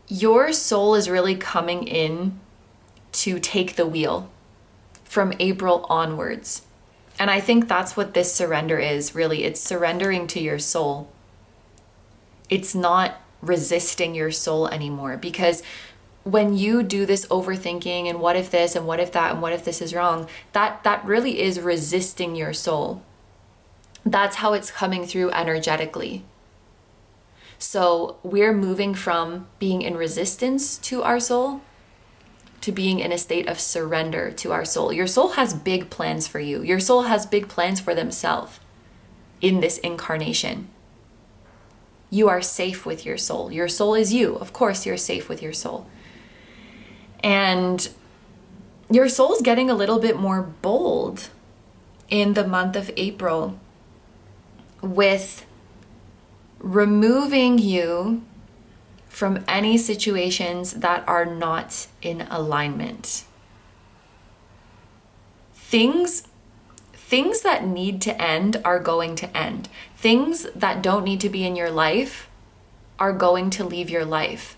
A: Your soul is really coming in to take the wheel from April onwards. And I think that's what this surrender is, really. It's surrendering to your soul. It's not resisting your soul anymore, because when you do this overthinking and what if this and what if that and what if this is wrong, that really is resisting your soul. That's how it's coming through energetically. So we're moving from being in resistance to our soul to being in a state of surrender to our soul. Your soul has big plans for you. Your soul has big plans for themselves in this incarnation. You are safe with your soul. Your soul is you. Of course, you're safe with your soul. And your soul's getting a little bit more bold in the month of April with removing you from any situations that are not in alignment. Things that need to end are going to end. Things that don't need to be in your life are going to leave your life.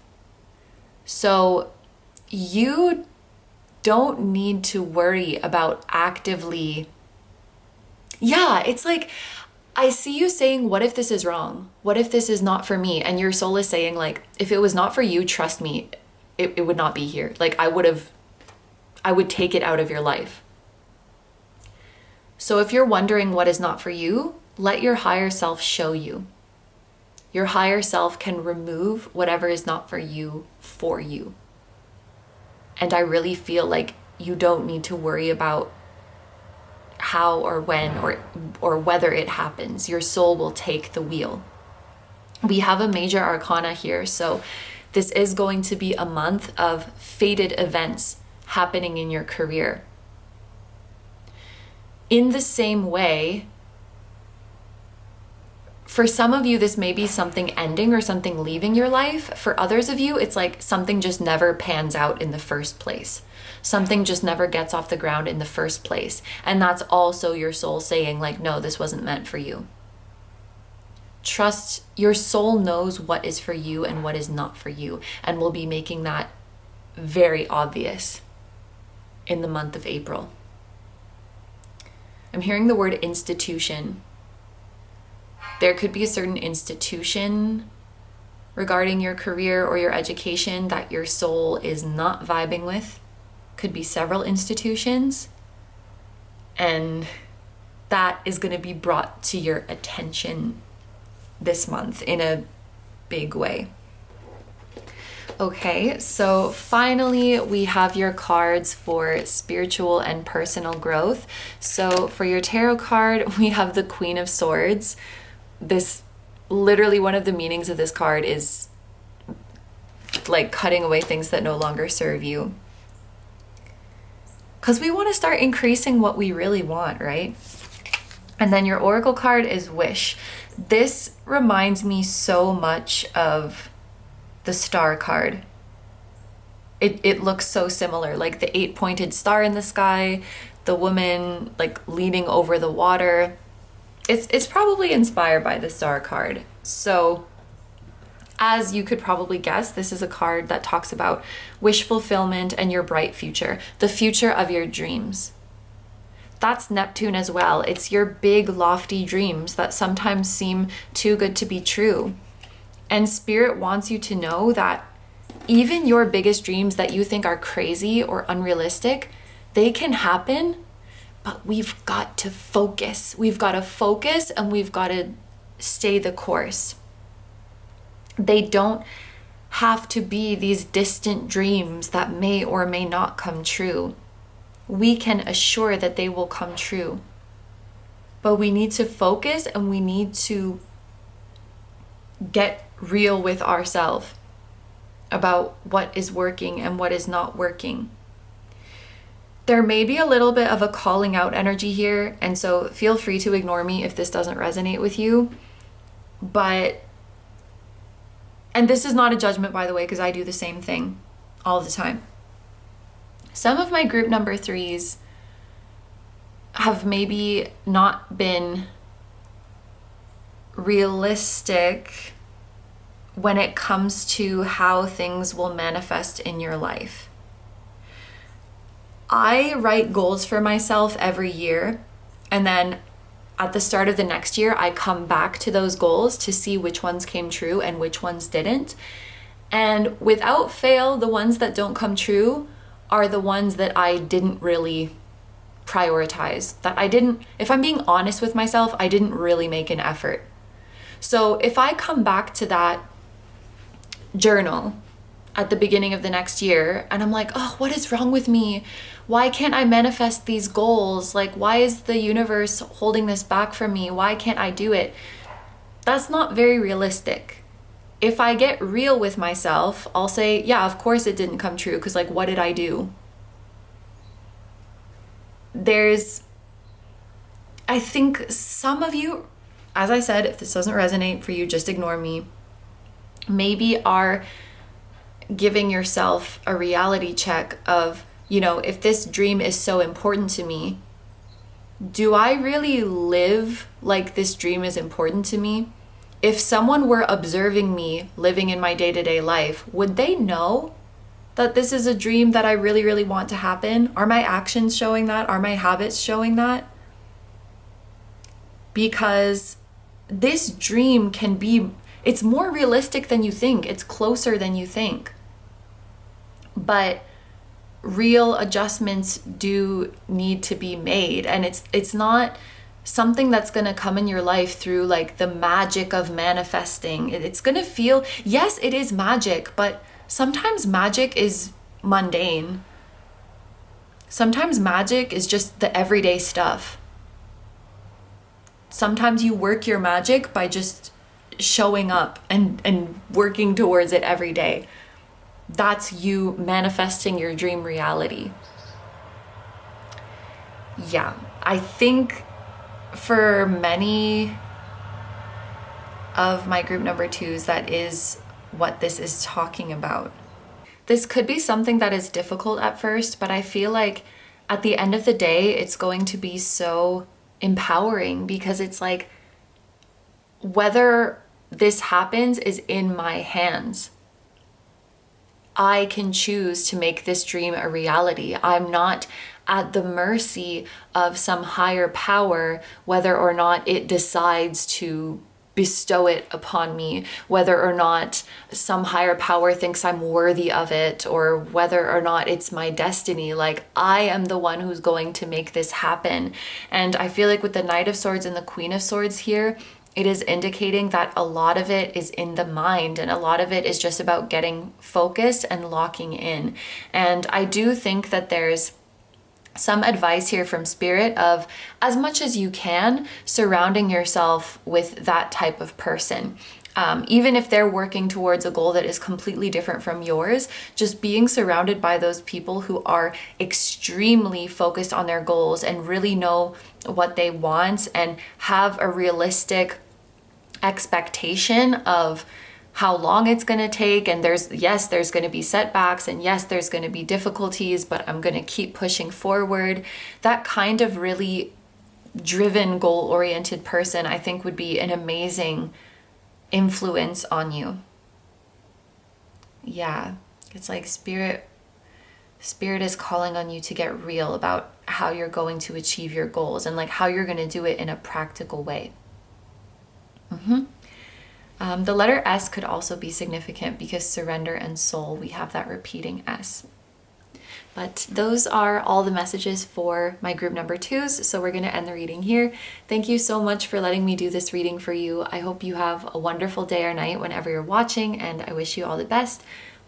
A: So you don't need to worry about actively. Yeah, it's like, I see you saying, what if this is wrong? What if this is not for me? And your soul is saying, like, if it was not for you, trust me, it would not be here. Like, I would take it out of your life. So if you're wondering what is not for you, let your higher self show you. Your higher self can remove whatever is not for you for you. And I really feel like you don't need to worry about how or when or whether it happens. Your soul will take the wheel. We have a major arcana here, so this is going to be a month of fated events happening in your career. In the same way, for some of you, this may be something ending or something leaving your life. For others of you, it's like something just never pans out in the first place. Something just never gets off the ground in the first place. And that's also your soul saying, like, no, this wasn't meant for you. Trust, your soul knows what is for you and what is not for you, and will be making that very obvious in the month of April. I'm hearing the word institution. There could be a certain institution regarding your career or your education that your soul is not vibing with. Could be several institutions. And that is going to be brought to your attention this month in a big way. Okay, so finally we have your cards for spiritual and personal growth. So for your tarot card, we have the Queen of Swords. This, literally one of the meanings of this card is like cutting away things that no longer serve you. Because we want to start increasing what we really want, right? And then your Oracle card is Wish. This reminds me so much of the Star card. It looks so similar, like the 8-pointed star in the sky, the woman like leaning over the water. It's probably inspired by the Star card. So as you could probably guess, this is a card that talks about wish fulfillment and your bright future, the future of your dreams. That's Neptune as well. It's your big, lofty dreams that sometimes seem too good to be true. And Spirit wants you to know that even your biggest dreams that you think are crazy or unrealistic, they can happen, but we've got to focus. We've got to focus and we've got to stay the course. They don't have to be these distant dreams that may or may not come true. We can assure that they will come true. But we need to focus and we need to get real with ourselves about what is working and what is not working. There may be a little bit of a calling out energy here, and so feel free to ignore me if this doesn't resonate with you. But And this is not a judgment, by the way, because I do the same thing all the time. Some of my group number 3s have maybe not been realistic when it comes to how things will manifest in your life. I write goals for myself every year, and then at the start of the next year, I come back to those goals to see which ones came true and which ones didn't. And without fail, the ones that don't come true are the ones that I didn't really prioritize. If I'm being honest with myself, I didn't really make an effort. So if I come back to that journal at the beginning of the next year and I'm like, oh, what is wrong with me? Why can't I manifest these goals? Like, why is the universe holding this back from me? Why can't I do it? That's not very realistic. If I get real with myself, I'll say, yeah, of course it didn't come true, because like, what did I do? I think some of you, as I said, if this doesn't resonate for you, just ignore me, maybe are giving yourself a reality check of, if this dream is so important to me, do I really live like this dream is important to me? If someone were observing me living in my day-to-day life, would they know that this is a dream that I really, really want to happen? Are my actions showing that? Are my habits showing that? Because this dream it's more realistic than you think. It's closer than you think. But real adjustments do need to be made. And it's not something that's going to come in your life through like the magic of manifesting. It's going to feel, yes, it is magic, but sometimes magic is mundane. Sometimes magic is just the everyday stuff. Sometimes you work your magic by just showing up and working towards it every day. That's you manifesting your dream reality. Yeah, I think for many of my group number 2s, that is what this is talking about. This could be something that is difficult at first, but I feel like at the end of the day, it's going to be so empowering, because it's like, whether this happens is in my hands. I can choose to make this dream a reality. I'm not at the mercy of some higher power, whether or not it decides to bestow it upon me, whether or not some higher power thinks I'm worthy of it, or whether or not it's my destiny. Like, I am the one who's going to make this happen. And I feel like with the Knight of Swords and the Queen of Swords here, it is indicating that a lot of it is in the mind, and a lot of it is just about getting focused and locking in. And I do think that there's some advice here from Spirit of, as much as you can, surrounding yourself with that type of person. Even if they're working towards a goal that is completely different from yours, just being surrounded by those people who are extremely focused on their goals and really know what they want and have a realistic expectation of how long it's going to take. And there's going to be setbacks, and yes, there's going to be difficulties, but I'm going to keep pushing forward. That kind of really driven, goal-oriented person, I think, would be an amazing influence on you. Yeah, it's like Spirit is calling on you to get real about how you're going to achieve your goals, and like how you're going to do it in a practical way. The letter S could also be significant, because surrender and soul, we have that repeating S. But those are all the messages for my group number 2s. So we're going to end the reading here. Thank you so much for letting me do this reading for you. I hope you have a wonderful day or night whenever you're watching, and I wish you all the best.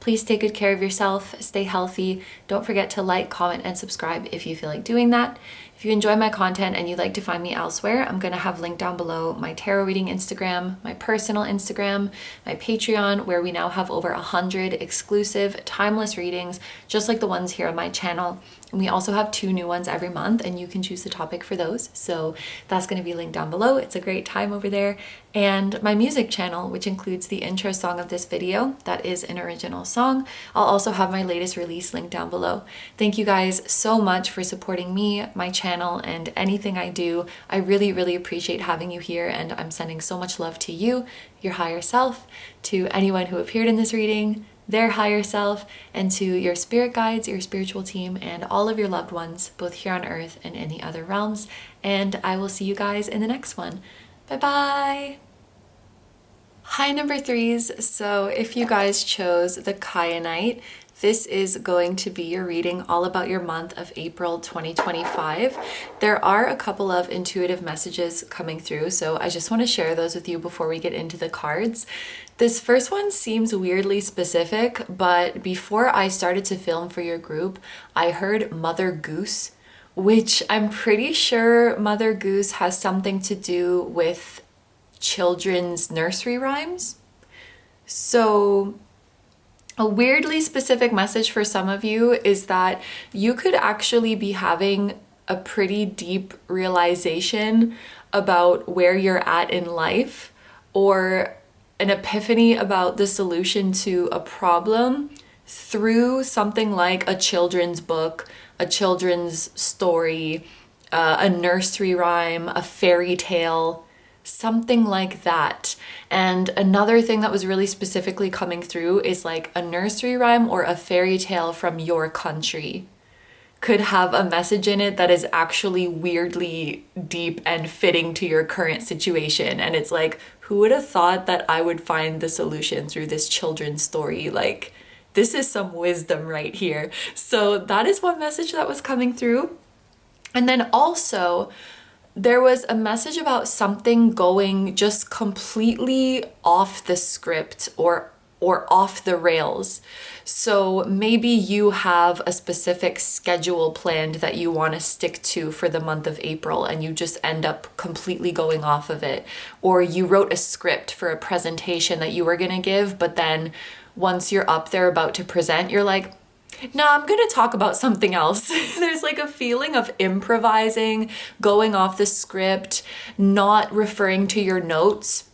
A: Please take good care of yourself, stay healthy. Don't forget to like, comment, and subscribe if you feel like doing that. If you enjoy my content and you'd like to find me elsewhere, I'm going to have linked down below my tarot reading Instagram, my personal Instagram, my Patreon, where we now have over 100 exclusive timeless readings, just like the ones here on my channel. And we also have 2 new ones every month, and you can choose the topic for those. So that's going to be linked down below. It's a great time over there. And my music channel, which includes the intro song of this video, that is an original song. I'll also have my latest release linked down below. Thank you guys so much for supporting me, my channel, and anything I do. I really, really appreciate having you here, and I'm sending so much love to you, your higher self, to anyone who appeared in this reading, their higher self, and to your spirit guides, your spiritual team, and all of your loved ones, both here on earth and in the other realms. And I will see you guys in the next one. Bye bye. Hi, number 3s. So if you guys chose the Kyanite, this is going to be your reading all about your month of April 2025. There are a couple of intuitive messages coming through, so I just want to share those with you before we get into the cards. This first one seems weirdly specific, but before I started to film for your group, I heard Mother Goose, which I'm pretty sure Mother Goose has something to do with children's nursery rhymes. So a weirdly specific message for some of you is that you could actually be having a pretty deep realization about where you're at in life, or an epiphany about the solution to a problem through something like a children's book, a children's story, a nursery rhyme, a fairy tale, something like that. And another thing that was really specifically coming through is like a nursery rhyme or a fairy tale from your country could have a message in it that is actually weirdly deep and fitting to your current situation. And it's like, who would have thought that I would find the solution through this children's story? Like, this is some wisdom right here. So that is one message that was coming through. And then also, there was a message about something going just completely off the script or off the rails. So maybe you have a specific schedule planned that you want to stick to for the month of April, and you just end up completely going off of it. Or you wrote a script for a presentation that you were going to give, but then once you're up there about to present, you're like, no, I'm going to talk about something else. There's like a feeling of improvising, going off the script, not referring to your notes,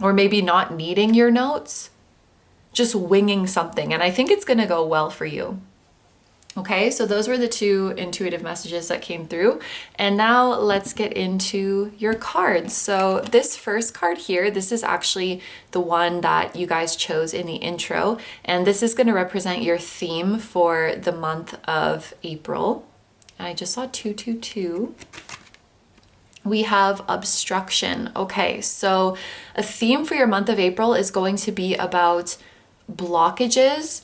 A: or maybe not needing your notes, just winging something. And I think it's going to go well for you. Okay, so those were the 2 intuitive messages that came through. And now let's get into your cards. So this first card here, this is actually the one that you guys chose in the intro. And this is going to represent your theme for the month of April. And I just saw 222. We have obstruction. Okay, so a theme for your month of April is going to be about blockages,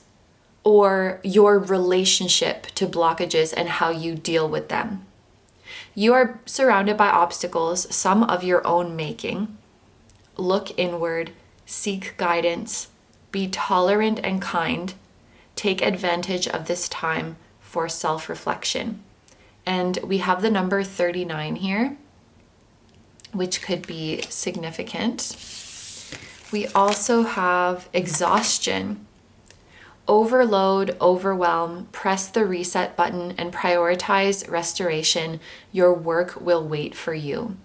A: or your relationship to blockages and how you deal with them. You are surrounded by obstacles, some of your own making. Look inward, seek guidance, be tolerant and kind. Take advantage of this time for self-reflection. And we have the number 39 here, which could be significant. We also have exhaustion. Overload, overwhelm, press the reset button, and prioritize restoration. Your work will wait for you.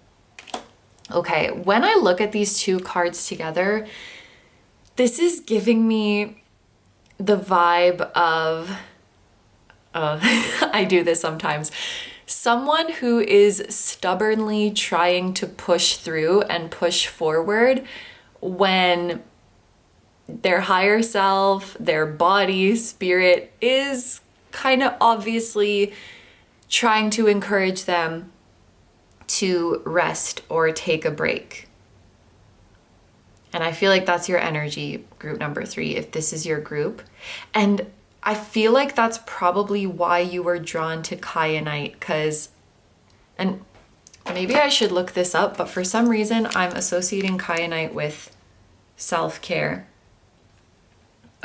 A: Okay, when I look at these 2 cards together, this is giving me the vibe of, I do this sometimes, someone who is stubbornly trying to push through and push forward when their higher self, their body, spirit is kind of obviously trying to encourage them to rest or take a break. And I feel like that's your energy, group number 3, if this is your group. And I feel like that's probably why you were drawn to Kyanite, because, and maybe I should look this up, but for some reason I'm associating Kyanite with self-care.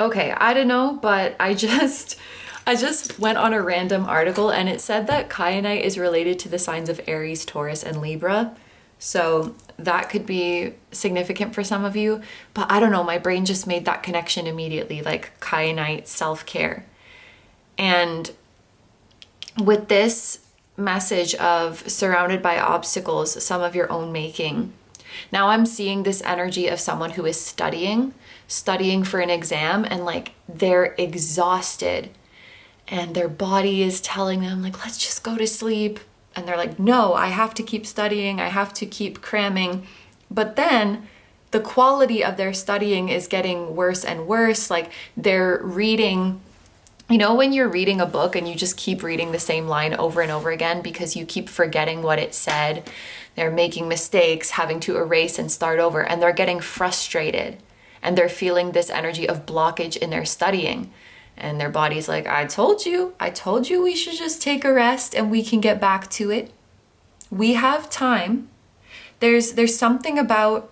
A: Okay, I don't know, but I just went on a random article and it said that Kyanite is related to the signs of Aries, Taurus, and Libra. So that could be significant for some of you, but I don't know, my brain just made that connection immediately, like Kyanite, self-care. And with this message of surrounded by obstacles, some of your own making, now I'm seeing this energy of someone who is studying for an exam, and like they're exhausted and their body is telling them like, let's just go to sleep. And they're like, no, I have to keep studying. I have to keep cramming. But then the quality of their studying is getting worse and worse. Like they're reading, you know, when you're reading a book and you just keep reading the same line over and over again because you keep forgetting what it said. They're making mistakes, having to erase and start over, and they're getting frustrated. And they're feeling this energy of blockage in their studying. And their body's like, I told you we should just take a rest and we can get back to it. We have time. There's something about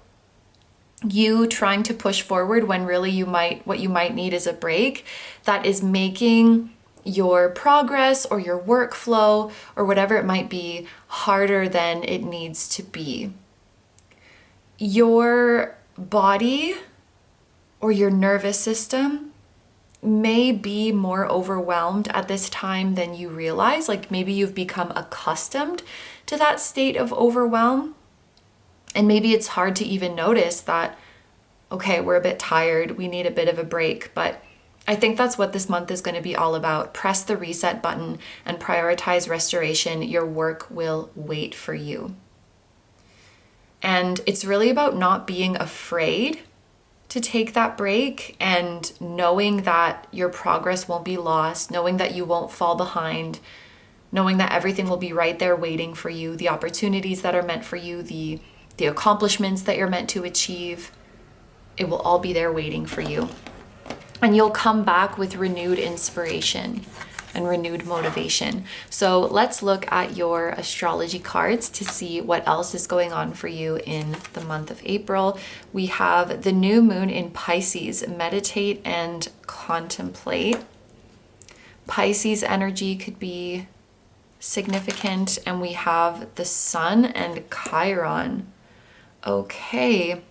A: you trying to push forward when really what you might need is a break that is making your progress or your workflow or whatever it might be harder than it needs to be. Your body or your nervous system may be more overwhelmed at this time than you realize. Like maybe you've become accustomed to that state of overwhelm. And maybe it's hard to even notice that, okay, we're a bit tired, we need a bit of a break. But I think that's what this month is going to be all about. Press the reset button and prioritize restoration. Your work will wait for you. And it's really about not being afraid to take that break and knowing that your progress won't be lost, knowing that you won't fall behind, knowing that everything will be right there waiting for you, the opportunities that are meant for you, the accomplishments that you're meant to achieve, it will all be there waiting for you. And you'll come back with renewed inspiration and renewed motivation. So let's look at your astrology cards to see what else is going on for you in the month of April. We have the new moon in Pisces, meditate and contemplate. Pisces energy could be significant, and we have the sun and Chiron. Okay,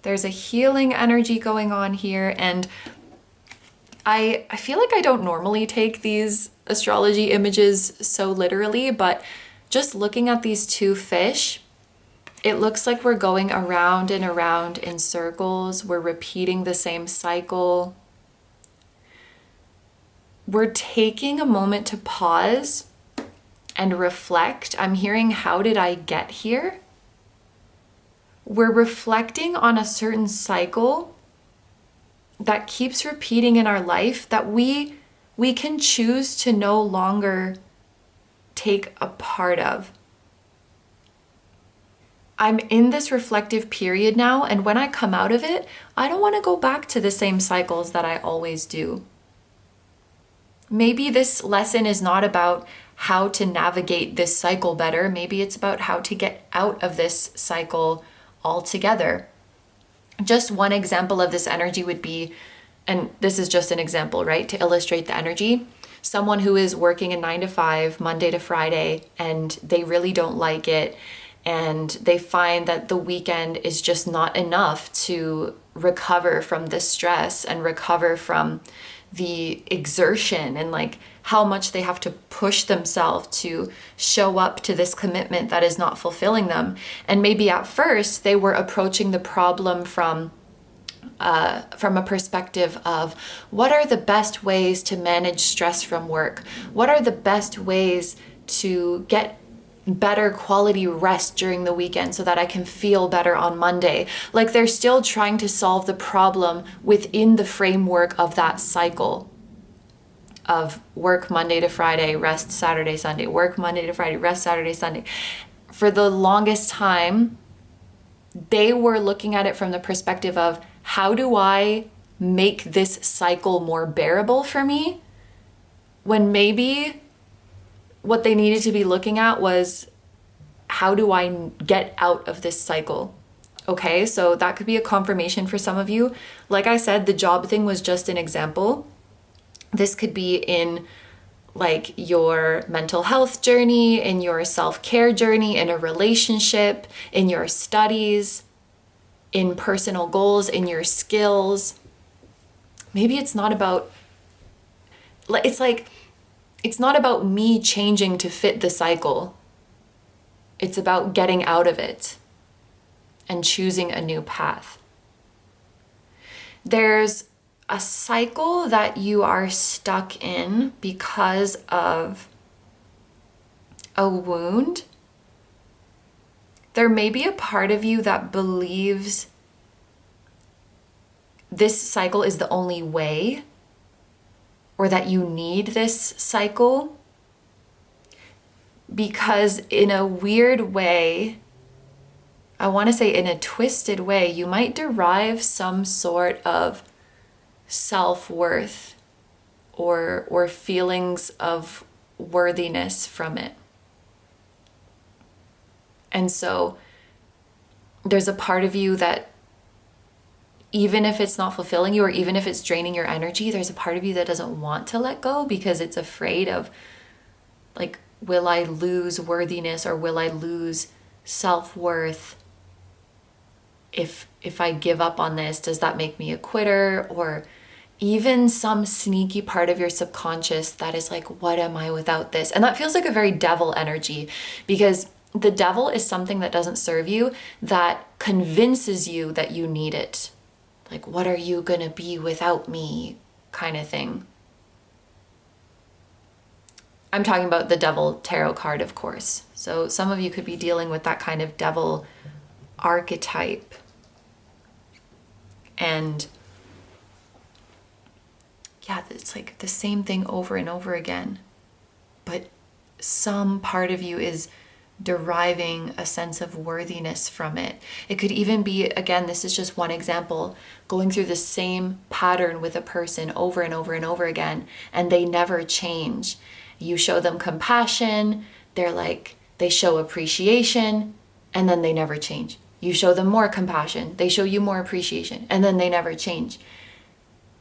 A: there's a healing energy going on here, and I feel like I don't normally take these astrology images so literally, but just looking at these two fish, it looks like we're going around and around in circles. We're repeating the same cycle. We're taking a moment to pause and reflect. I'm hearing, how did I get here? We're reflecting on a certain cycle that keeps repeating in our life that we can choose to no longer take a part of. I'm in this reflective period now, and when I come out of it, I don't want to go back to the same cycles that I always do. Maybe this lesson is not about how to navigate this cycle better. Maybe it's about how to get out of this cycle altogether. Just one example of this energy would be, and this is just an example, right, to illustrate the energy, someone who is working a 9 to 5, Monday to Friday, and they really don't like it, and they find that the weekend is just not enough to recover from the stress and recover from the exertion and like how much they have to push themselves to show up to this commitment that is not fulfilling them. And maybe at first they were approaching the problem from a perspective of, what are the best ways to manage stress from work? What are the best ways to get better quality rest during the weekend so that I can feel better on Monday? Like they're still trying to solve the problem within the framework of that cycle of work Monday to Friday, rest Saturday, Sunday, work Monday to Friday, rest Saturday, Sunday. For the longest time, they were looking at it from the perspective of, how do I make this cycle more bearable for me? When maybe what they needed to be looking at was, how do I get out of this cycle? Okay, so that could be a confirmation for some of you. Like I said, the job thing was just an example. This could be in like your mental health journey, in your self-care journey, in a relationship, in your studies, in personal goals, in your skills. Maybe it's not about, it's not about me changing to fit the cycle. It's about getting out of it and choosing a new path. There's a cycle that you are stuck in because of a wound. There may be a part of you that believes this cycle is the only way, or that you need this cycle, because in a weird way, I want to say in a twisted way, you might derive some sort of self-worth or feelings of worthiness from it. And so there's a part of you that, even if it's not fulfilling you, or even if it's draining your energy, there's a part of you that doesn't want to let go because it's afraid of, like, will I lose worthiness, or will I lose self-worth? If I give up on this, does that make me a quitter? Or even some sneaky part of your subconscious that is like, what am I without this? And that feels like a very devil energy, because the devil is something that doesn't serve you, that convinces you that you need it. Like, what are you gonna be without me, kind of thing. I'm talking about the devil tarot card, of course. So some of you could be dealing with that kind of devil archetype. And yeah, it's like the same thing over and over again. But some part of you is deriving a sense of worthiness from it. It could even be, again, this is just one example, going through the same pattern with a person over and over and over again, and they never change. You show them compassion, they show appreciation, and then they never change. You show them more compassion, they show you more appreciation, and then they never change.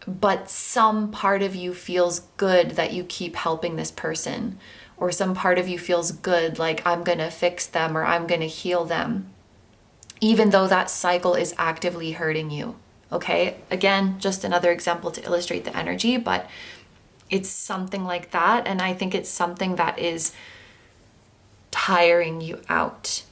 A: But some part of you feels good that you keep helping this person, or some part of you feels good, like, I'm gonna fix them, or I'm gonna heal them, even though that cycle is actively hurting you. Okay, again, just another example to illustrate the energy, but it's something like that. And I think it's something that is tiring you out.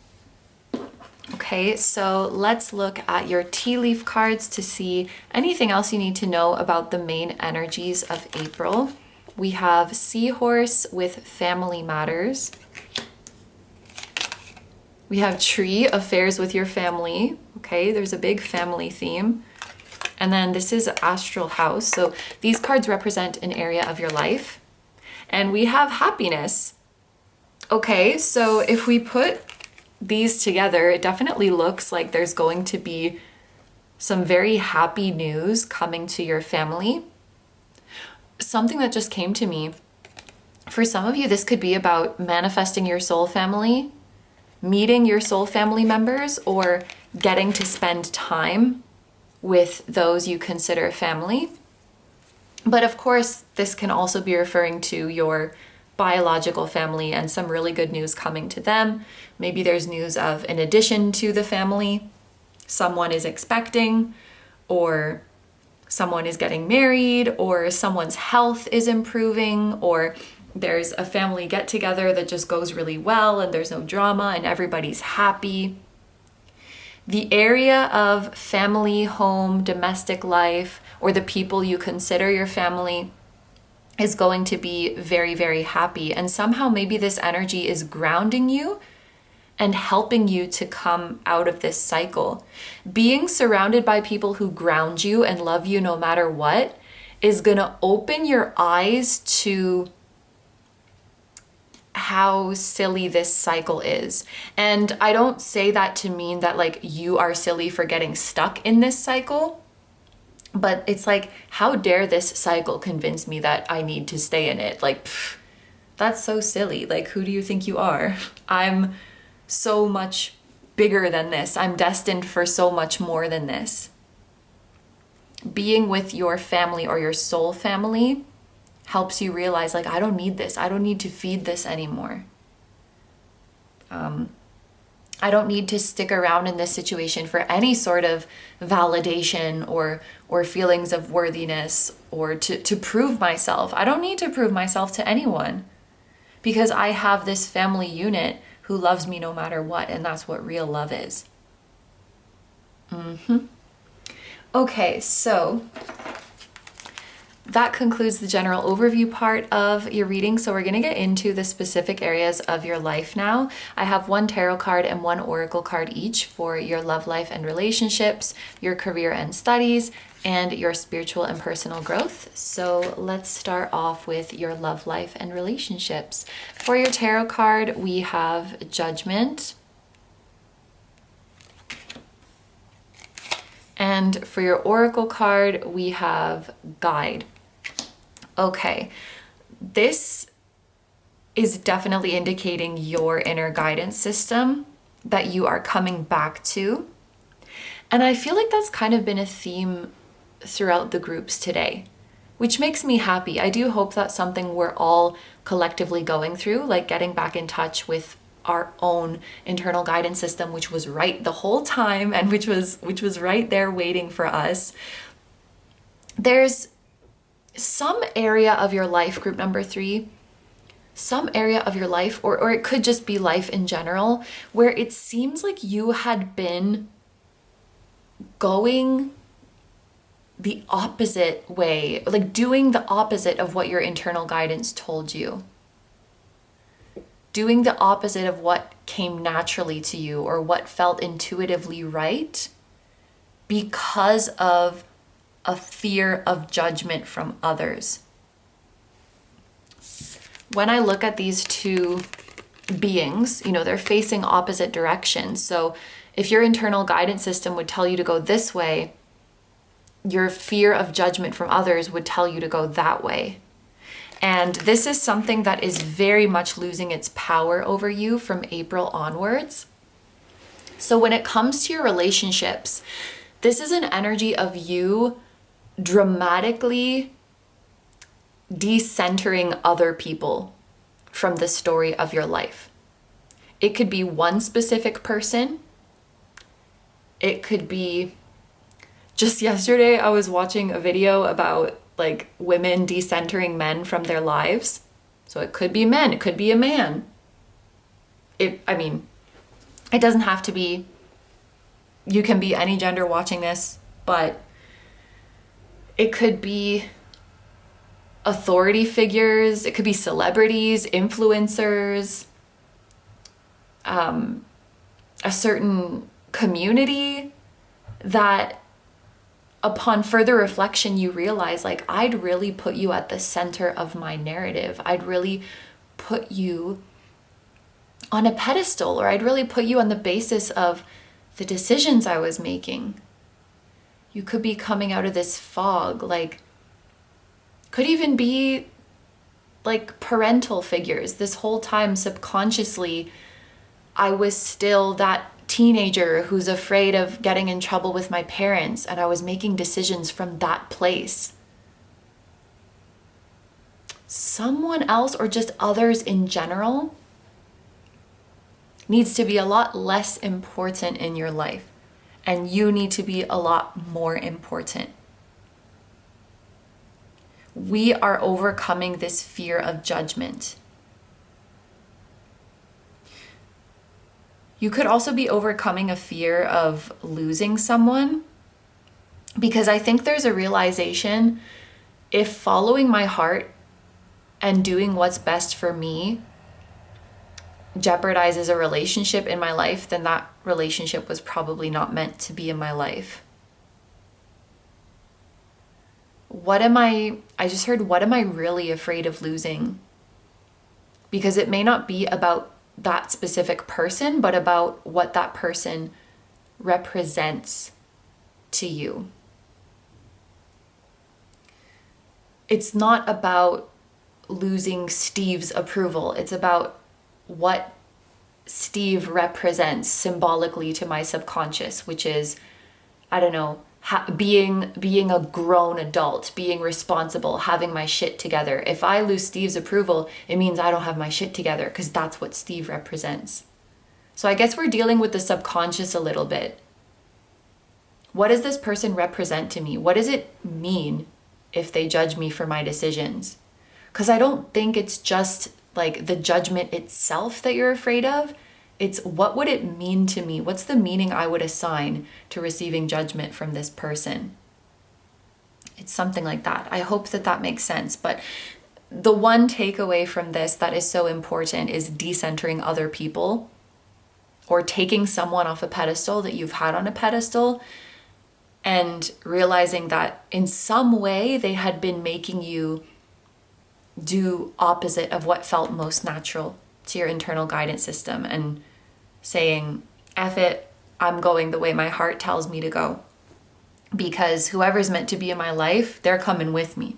A: Okay, so let's look at your tea leaf cards to see anything else you need to know about the main energies of April. We have Seahorse with Family Matters. We have Tree, Affairs with your family. Okay, there's a big family theme. And then this is Astral House. So these cards represent an area of your life. And we have Happiness. Okay, so if we put these together, it definitely looks like there's going to be some very happy news coming to your family. Something that just came to me, for some of you, this could be about manifesting your soul family, meeting your soul family members, or getting to spend time with those you consider family. But of course, this can also be referring to your biological family and some really good news coming to them. Maybe there's news of an addition to the family. Someone is expecting, or someone is getting married, or someone's health is improving, or there's a family get together that just goes really well and there's no drama and everybody's happy. The area of family, home, domestic life, or the people you consider your family is going to be very, very happy. And somehow maybe this energy is grounding you and helping you to come out of this cycle. Being surrounded by people who ground you and love you no matter what is gonna open your eyes to how silly this cycle is. And I don't say that to mean that like you are silly for getting stuck in this cycle, but it's like, how dare this cycle convince me that I need to stay in it? Like, that's so silly. Like, who do you think you are? I'm so much bigger than this. I'm destined for so much more than this. Being with your family or your soul family helps you realize, like, I don't need this. I don't need to feed this anymore. I don't need to stick around in this situation for any sort of validation or feelings of worthiness or to prove myself. I don't need to prove myself to anyone because I have this family unit who loves me no matter what, and that's what real love is. Okay, so that concludes the general overview part of your reading. So we're going to get into the specific areas of your life now. I have one tarot card and one oracle card each for your love life and relationships, your career and studies, and your spiritual and personal growth. So let's start off with your love life and relationships. For your tarot card, we have Judgment. And for your oracle card, we have Guide. Okay, this is definitely indicating your inner guidance system that you are coming back to. And I feel like that's kind of been a theme throughout the groups today, which makes me happy. I do hope that's something we're all collectively going through, like getting back in touch with our own internal guidance system, which was right the whole time and which was right there waiting for us. There's some area of your life, group number 3, some area of your life, or it could just be life in general, where it seems like you had been going the opposite way, like doing the opposite of what your internal guidance told you. Doing the opposite of what came naturally to you or what felt intuitively right because of a fear of judgment from others. When I look at these two beings, they're facing opposite directions. So if your internal guidance system would tell you to go this way, your fear of judgment from others would tell you to go that way. And this is something that is very much losing its power over you from April onwards. So when it comes to your relationships, this is an energy of you dramatically decentering other people from the story of your life. It could be one specific person. It could be, just yesterday I was watching a video about like women decentering men from their lives. So it could be men, it could be a man. It doesn't have to be, you can be any gender watching this, but it could be authority figures, it could be celebrities, influencers, a certain community that upon further reflection, you realize, like, I'd really put you at the center of my narrative. I'd really put you on a pedestal, or I'd really put you on the basis of the decisions I was making. You could be coming out of this fog, like, could even be like parental figures. This whole time, subconsciously, I was still that teenager who's afraid of getting in trouble with my parents, and I was making decisions from that place. Someone else, or just others in general, needs to be a lot less important in your life, and you need to be a lot more important. We are overcoming this fear of judgment. You could also be overcoming a fear of losing someone, because I think there's a realization, if following my heart and doing what's best for me jeopardizes a relationship in my life, then that relationship was probably not meant to be in my life. What am I really afraid of losing? Because it may not be about that specific person, but about what that person represents to you. It's not about losing Steve's approval. It's about what Steve represents symbolically to my subconscious, which is, I don't know, being a grown adult, being responsible, having my shit together. If I lose Steve's approval, it means I don't have my shit together, because that's what Steve represents. So I guess we're dealing with the subconscious a little bit. What does this person represent to me? What does it mean if they judge me for my decisions? Because I don't think it's just like the judgment itself that you're afraid of. It's what would it mean to me? What's the meaning I would assign to receiving judgment from this person? It's something like that. I hope that that makes sense. But the one takeaway from this that is so important is decentering other people, or taking someone off a pedestal that you've had on a pedestal, and realizing that in some way they had been making you do opposite of what felt most natural to your internal guidance system, and saying, F it, I'm going the way my heart tells me to go. Because whoever's meant to be in my life, they're coming with me.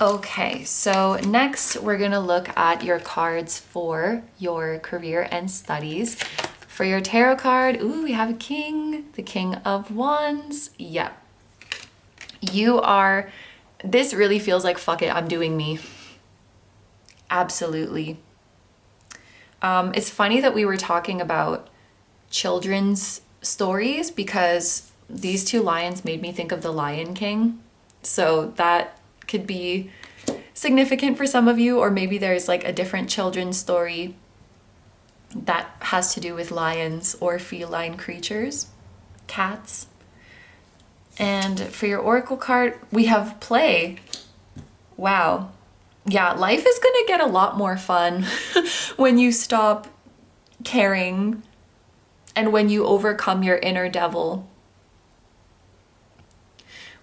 A: Okay, so next we're going to look at your cards for your career and studies. For your tarot card, ooh, we have a king, the King of Wands. Yep. This really feels like, fuck it, I'm doing me. Absolutely. It's funny that we were talking about children's stories, because these two lions made me think of the Lion King. So that could be significant for some of you, or maybe there's like a different children's story that has to do with lions or feline creatures, cats. And for your oracle card, we have play. Wow. Yeah, life is going to get a lot more fun when you stop caring and when you overcome your inner devil.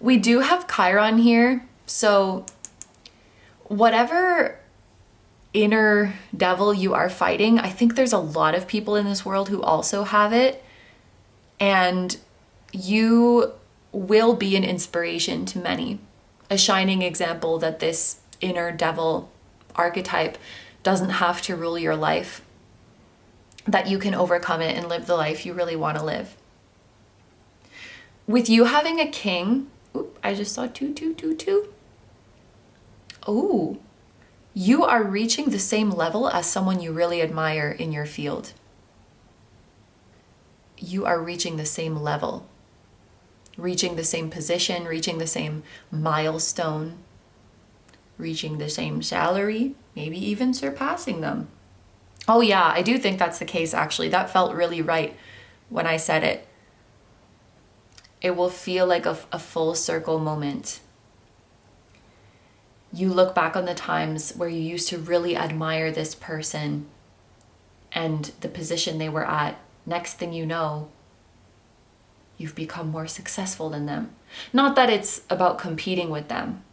A: We do have Chiron here, so whatever inner devil you are fighting, I think there's a lot of people in this world who also have it, and you will be an inspiration to many. A shining example that this inner devil archetype doesn't have to rule your life, that you can overcome it and live the life you really want to live. With you having a king, I just saw 2222. Oh, you are reaching the same level as someone you really admire in your field. You are reaching the same level, reaching the same position, reaching the same milestone, reaching the same salary, maybe even surpassing them. Oh yeah, I do think that's the case actually. That felt really right when I said it. It will feel like a full circle moment. You look back on the times where you used to really admire this person and the position they were at. Next thing you know, you've become more successful than them. Not that it's about competing with them.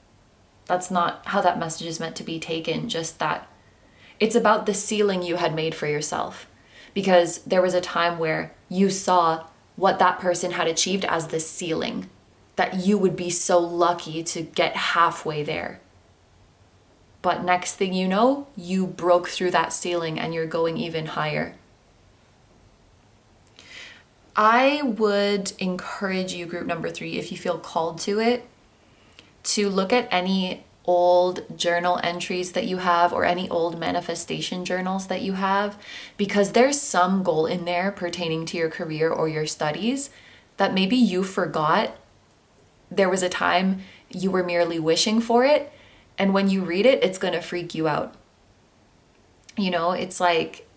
A: That's not how that message is meant to be taken, just that it's about the ceiling you had made for yourself. Because there was a time where you saw what that person had achieved as the ceiling, that you would be so lucky to get halfway there. But next thing you know, you broke through that ceiling and you're going even higher. I would encourage you, group number 3, if you feel called to it, to look at any old journal entries that you have or any old manifestation journals that you have, because there's some goal in there pertaining to your career or your studies that maybe you forgot. There was a time you were merely wishing for it, and when you read it, it's going to freak you out. You know, it's like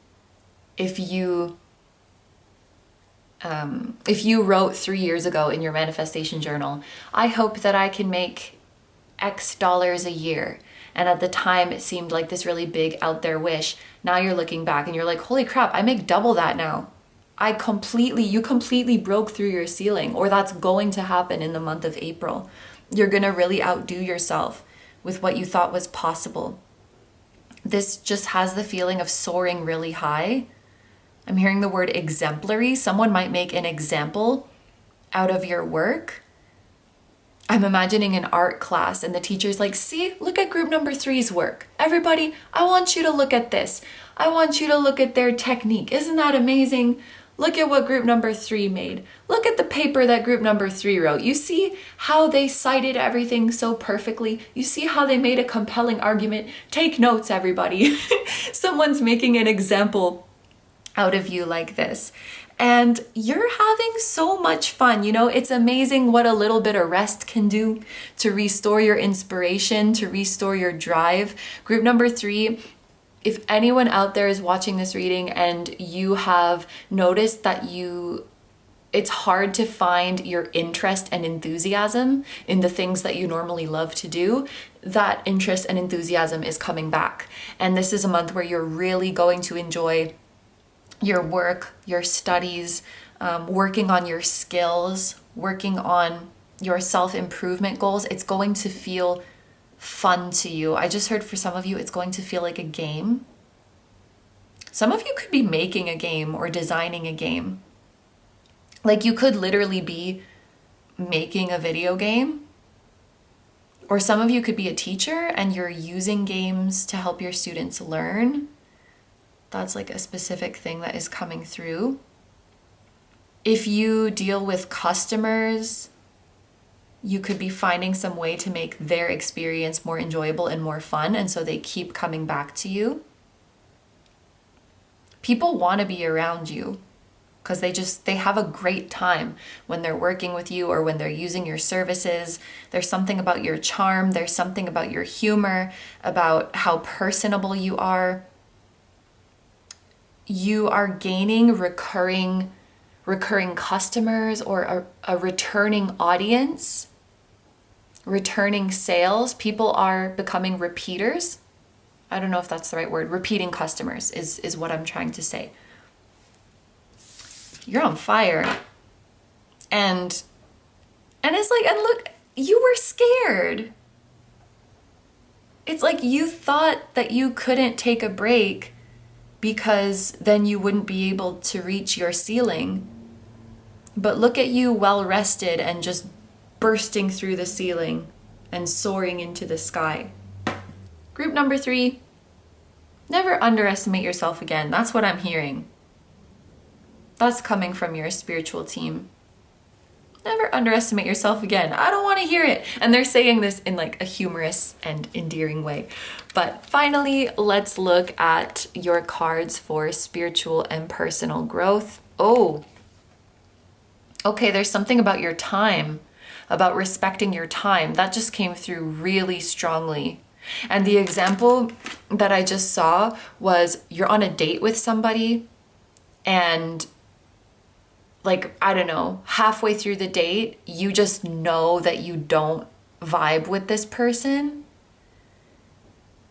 A: if you wrote 3 years ago in your manifestation journal, I hope that I can make X dollars a year. And at the time it seemed like this really big out there wish. Now you're looking back and you're like, holy crap, I make double that now. You completely broke through your ceiling, or that's going to happen in the month of April. You're going to really outdo yourself with what you thought was possible. This just has the feeling of soaring really high. I'm hearing the word exemplary. Someone might make an example out of your work. I'm imagining an art class and the teacher's like, see, look at group number three's work. Everybody, I want you to look at this. I want you to look at their technique. Isn't that amazing? Look at what group number three made. Look at the paper that group number three wrote. You see how they cited everything so perfectly? You see how they made a compelling argument? Take notes, everybody. Someone's making an example out of you like this. And you're having so much fun. You know, it's amazing what a little bit of rest can do to restore your inspiration, to restore your drive. Group number three, if anyone out there is watching this reading and you have noticed that it's hard to find your interest and enthusiasm in the things that you normally love to do, that interest and enthusiasm is coming back. And this is a month where you're really going to enjoy your work, your studies, working on your skills, working on your self-improvement goals. It's going to feel fun to you. I just heard for some of you, it's going to feel like a game. Some of you could be making a game or designing a game. Like you could literally be making a video game. Or some of you could be a teacher and you're using games to help your students learn. That's like a specific thing that is coming through. If you deal with customers, you could be finding some way to make their experience more enjoyable and more fun, and so they keep coming back to you. People want to be around you because they have a great time when they're working with you or when they're using your services. There's something about your charm, there's something about your humor, about how personable you are. You are gaining recurring customers or a returning audience, returning sales. People are becoming repeaters. I don't know if that's the right word. Repeating customers is what I'm trying to say. You're on fire. And it's like, and look, you were scared. It's like you thought that you couldn't take a break because then you wouldn't be able to reach your ceiling. But look at you well rested and just bursting through the ceiling and soaring into the sky. Group number three, never underestimate yourself again. That's what I'm hearing. That's coming from your spiritual team. Never underestimate yourself again. I don't want to hear it. And they're saying this in like a humorous and endearing way. But finally, let's look at your cards for spiritual and personal growth. Oh, okay, there's something about your time, about respecting your time. That just came through really strongly. And the example that I just saw was you're on a date with somebody and like, I don't know, halfway through the date, you just know that you don't vibe with this person.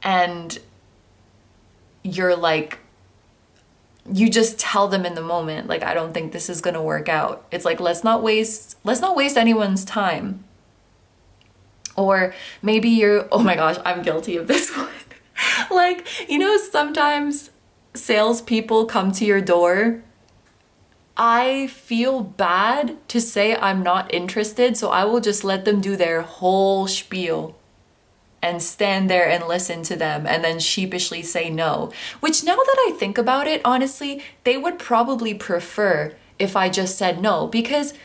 A: And you're like, you just tell them in the moment, like, I don't think this is going to work out. It's like, let's not waste anyone's time. Or maybe oh my gosh, I'm guilty of this one. Like, you know, sometimes salespeople come to your door. I feel bad to say I'm not interested, so I will just let them do their whole spiel and stand there and listen to them and then sheepishly say no. Which now that I think about it, honestly, they would probably prefer if I just said no, because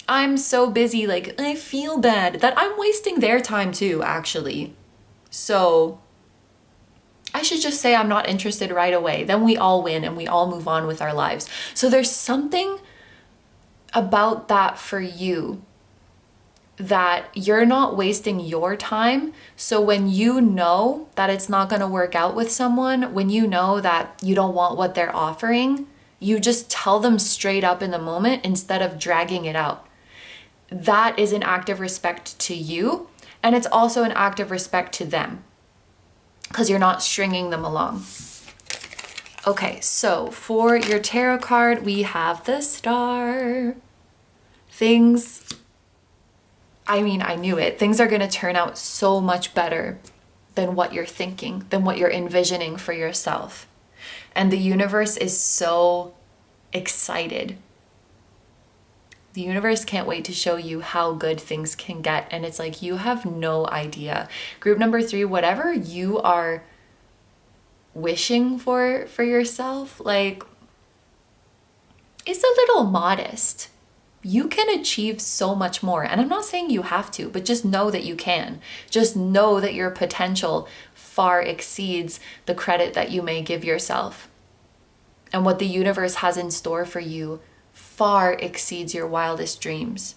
A: I'm so busy, like, I feel bad that I'm wasting their time too, actually. So I should just say I'm not interested right away. Then we all win and we all move on with our lives. So there's something about that for you, that you're not wasting your time. So when you know that it's not going to work out with someone, when you know that you don't want what they're offering, you just tell them straight up in the moment instead of dragging it out. That is an act of respect to you, and it's also an act of respect to them, because you're not stringing them along. Okay, so for your tarot card, we have the Star. I knew it. Things are going to turn out so much better than what you're thinking, than what you're envisioning for yourself. And the universe is so excited. The universe can't wait to show you how good things can get. And it's like, you have no idea. Group number 3, whatever you are wishing for yourself, like, it's a little modest. You can achieve so much more. And I'm not saying you have to, but just know that you can. Just know that your potential far exceeds the credit that you may give yourself. And what the universe has in store for you far exceeds your wildest dreams.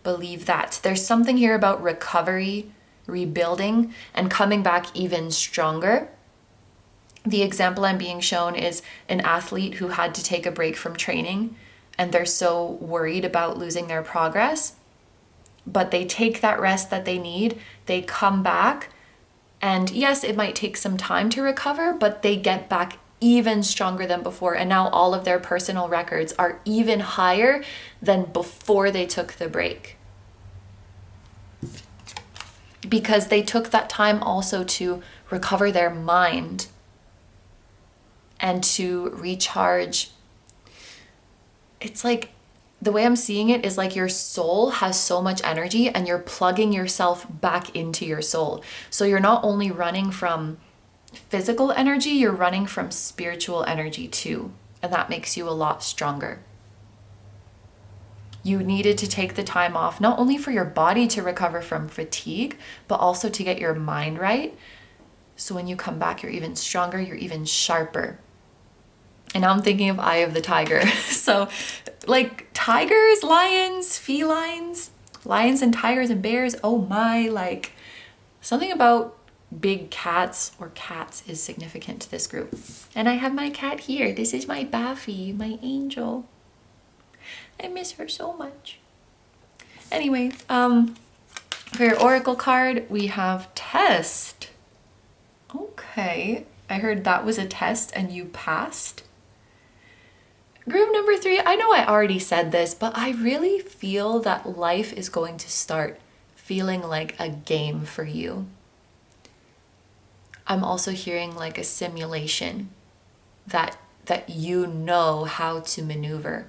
A: Believe that. There's something here about recovery, rebuilding, and coming back even stronger. The example I'm being shown is an athlete who had to take a break from training, and they're so worried about losing their progress, but they take that rest that they need, they come back, and yes, it might take some time to recover, but they get back even stronger than before. And now all of their personal records are even higher than before they took the break. Because they took that time also to recover their mind and to recharge. It's like, the way I'm seeing it is like your soul has so much energy and you're plugging yourself back into your soul. So you're not only running from physical energy, you're running from spiritual energy too. And that makes you a lot stronger. You needed to take the time off, not only for your body to recover from fatigue, but also to get your mind right. So when you come back, you're even stronger, you're even sharper. And now I'm thinking of Eye of the Tiger. So like tigers, lions, felines, lions and tigers and bears. Oh my, like something about big cats or cats is significant to this group. And I have my cat here. This is my Baffy, my angel. I miss her so much. Anyway, for your oracle card, we have test. Okay, I heard that was a test and you passed. Group number 3, I know I already said this, but I really feel that life is going to start feeling like a game for you. I'm also hearing like a simulation that you know how to maneuver.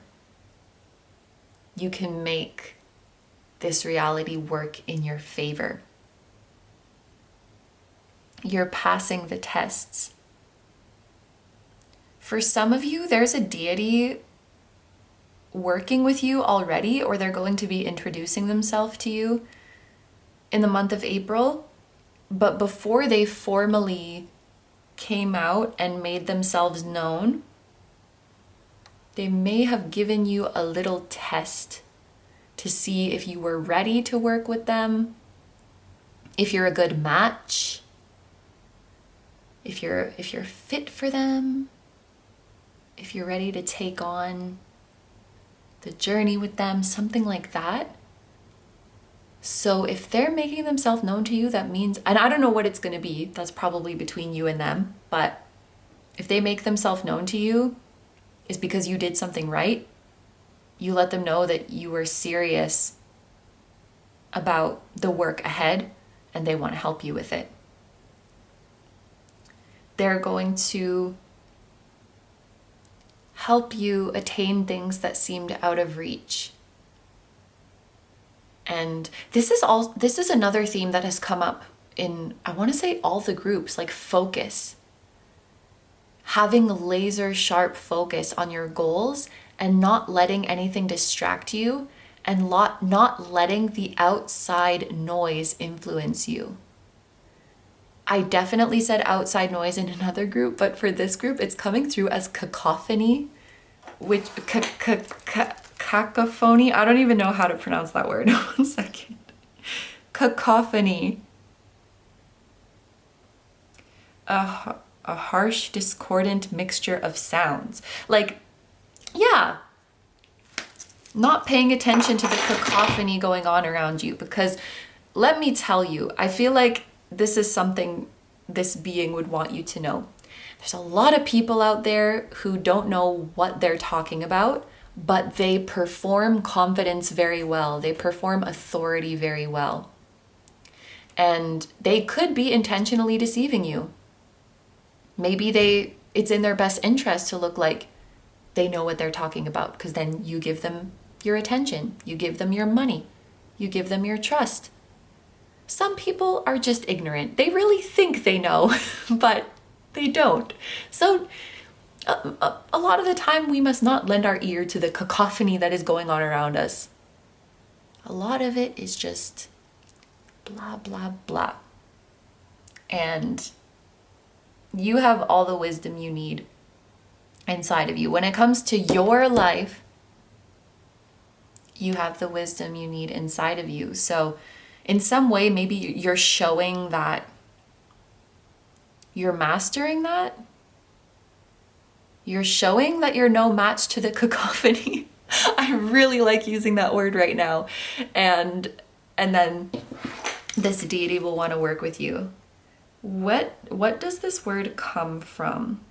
A: You can make this reality work in your favor. You're passing the tests. For some of you, there's a deity working with you already, or they're going to be introducing themselves to you in the month of April. But before they formally came out and made themselves known, they may have given you a little test to see if you were ready to work with them, if you're a good match, if you're fit for them, if you're ready to take on the journey with them, something like that. So if they're making themselves known to you, that means, and I don't know what it's going to be, that's probably between you and them, but if they make themselves known to you, it's because you did something right. You let them know that you were serious about the work ahead and they want to help you with it. They're going to help you attain things that seemed out of reach. And this is another theme that has come up in, I want to say, all the groups, like focus. Having laser sharp focus on your goals and not letting anything distract you and not letting the outside noise influence you. I definitely said outside noise in another group, but for this group, it's coming through as cacophony, which cacophony. I don't even know how to pronounce that word. 1 second. Cacophony. A harsh, discordant mixture of sounds. Like, yeah, not paying attention to the cacophony going on around you, because let me tell you, I feel like this is something this being would want you to know. There's a lot of people out there who don't know what they're talking about, but they perform confidence very well. They perform authority very well. And they could be intentionally deceiving you. Maybe it's in their best interest to look like they know what they're talking about, because then you give them your attention. You give them your money. You give them your trust. Some people are just ignorant. They really think they know, but they don't. So a lot of the time we must not lend our ear to the cacophony that is going on around us. A lot of it is just blah, blah, blah. And you have all the wisdom you need inside of you. When it comes to your life, you have the wisdom you need inside of you. So in some way, maybe you're showing that you're mastering that. You're showing that you're no match to the cacophony. I really like using that word right now. And then this deity will want to work with you. What does this word come from?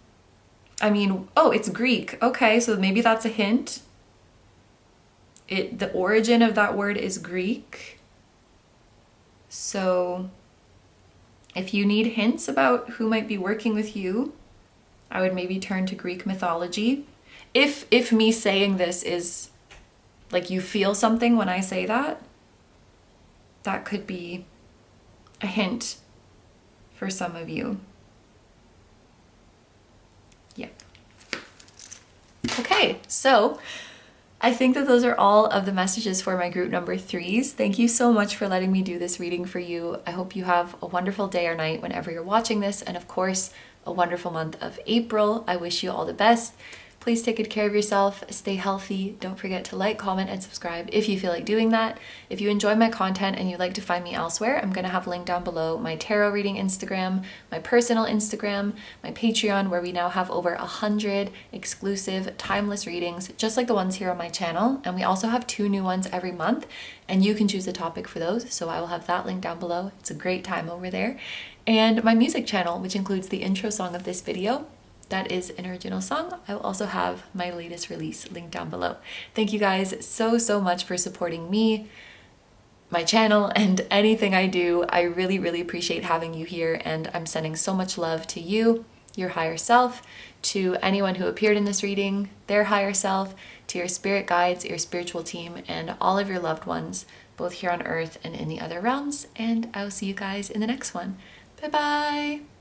A: I mean, oh, it's Greek. Okay, so maybe that's a hint. The origin of that word is Greek. So if you need hints about who might be working with you, I would maybe turn to Greek mythology. If me saying this is like you feel something when I say that, that could be a hint for some of you. Yep. Okay, so I think that those are all of the messages for my group number 3s. Thank you so much for letting me do this reading for you. I hope you have a wonderful day or night whenever you're watching this, and of course, a wonderful month of April. I wish you all the best. Please take good care of yourself, stay healthy. Don't forget to like, comment, and subscribe if you feel like doing that. If you enjoy my content and you'd like to find me elsewhere, I'm going to have a link down below my tarot reading Instagram, my personal Instagram, my Patreon, where we now have over 100 exclusive timeless readings, just like the ones here on my channel. And we also have 2 new ones every month, and you can choose a topic for those. So I will have that link down below. It's a great time over there. And my music channel, which includes the intro song of this video. That is an original song. I will also have my latest release linked down below. Thank you guys so much for supporting me, my channel, and anything I do. I really appreciate having you here, and I'm sending so much love to you, your higher self, to anyone who appeared in this reading, their higher self, to your spirit guides, your spiritual team, and all of your loved ones, both here on earth and in the other realms. And I will see you guys in the next one. Bye bye!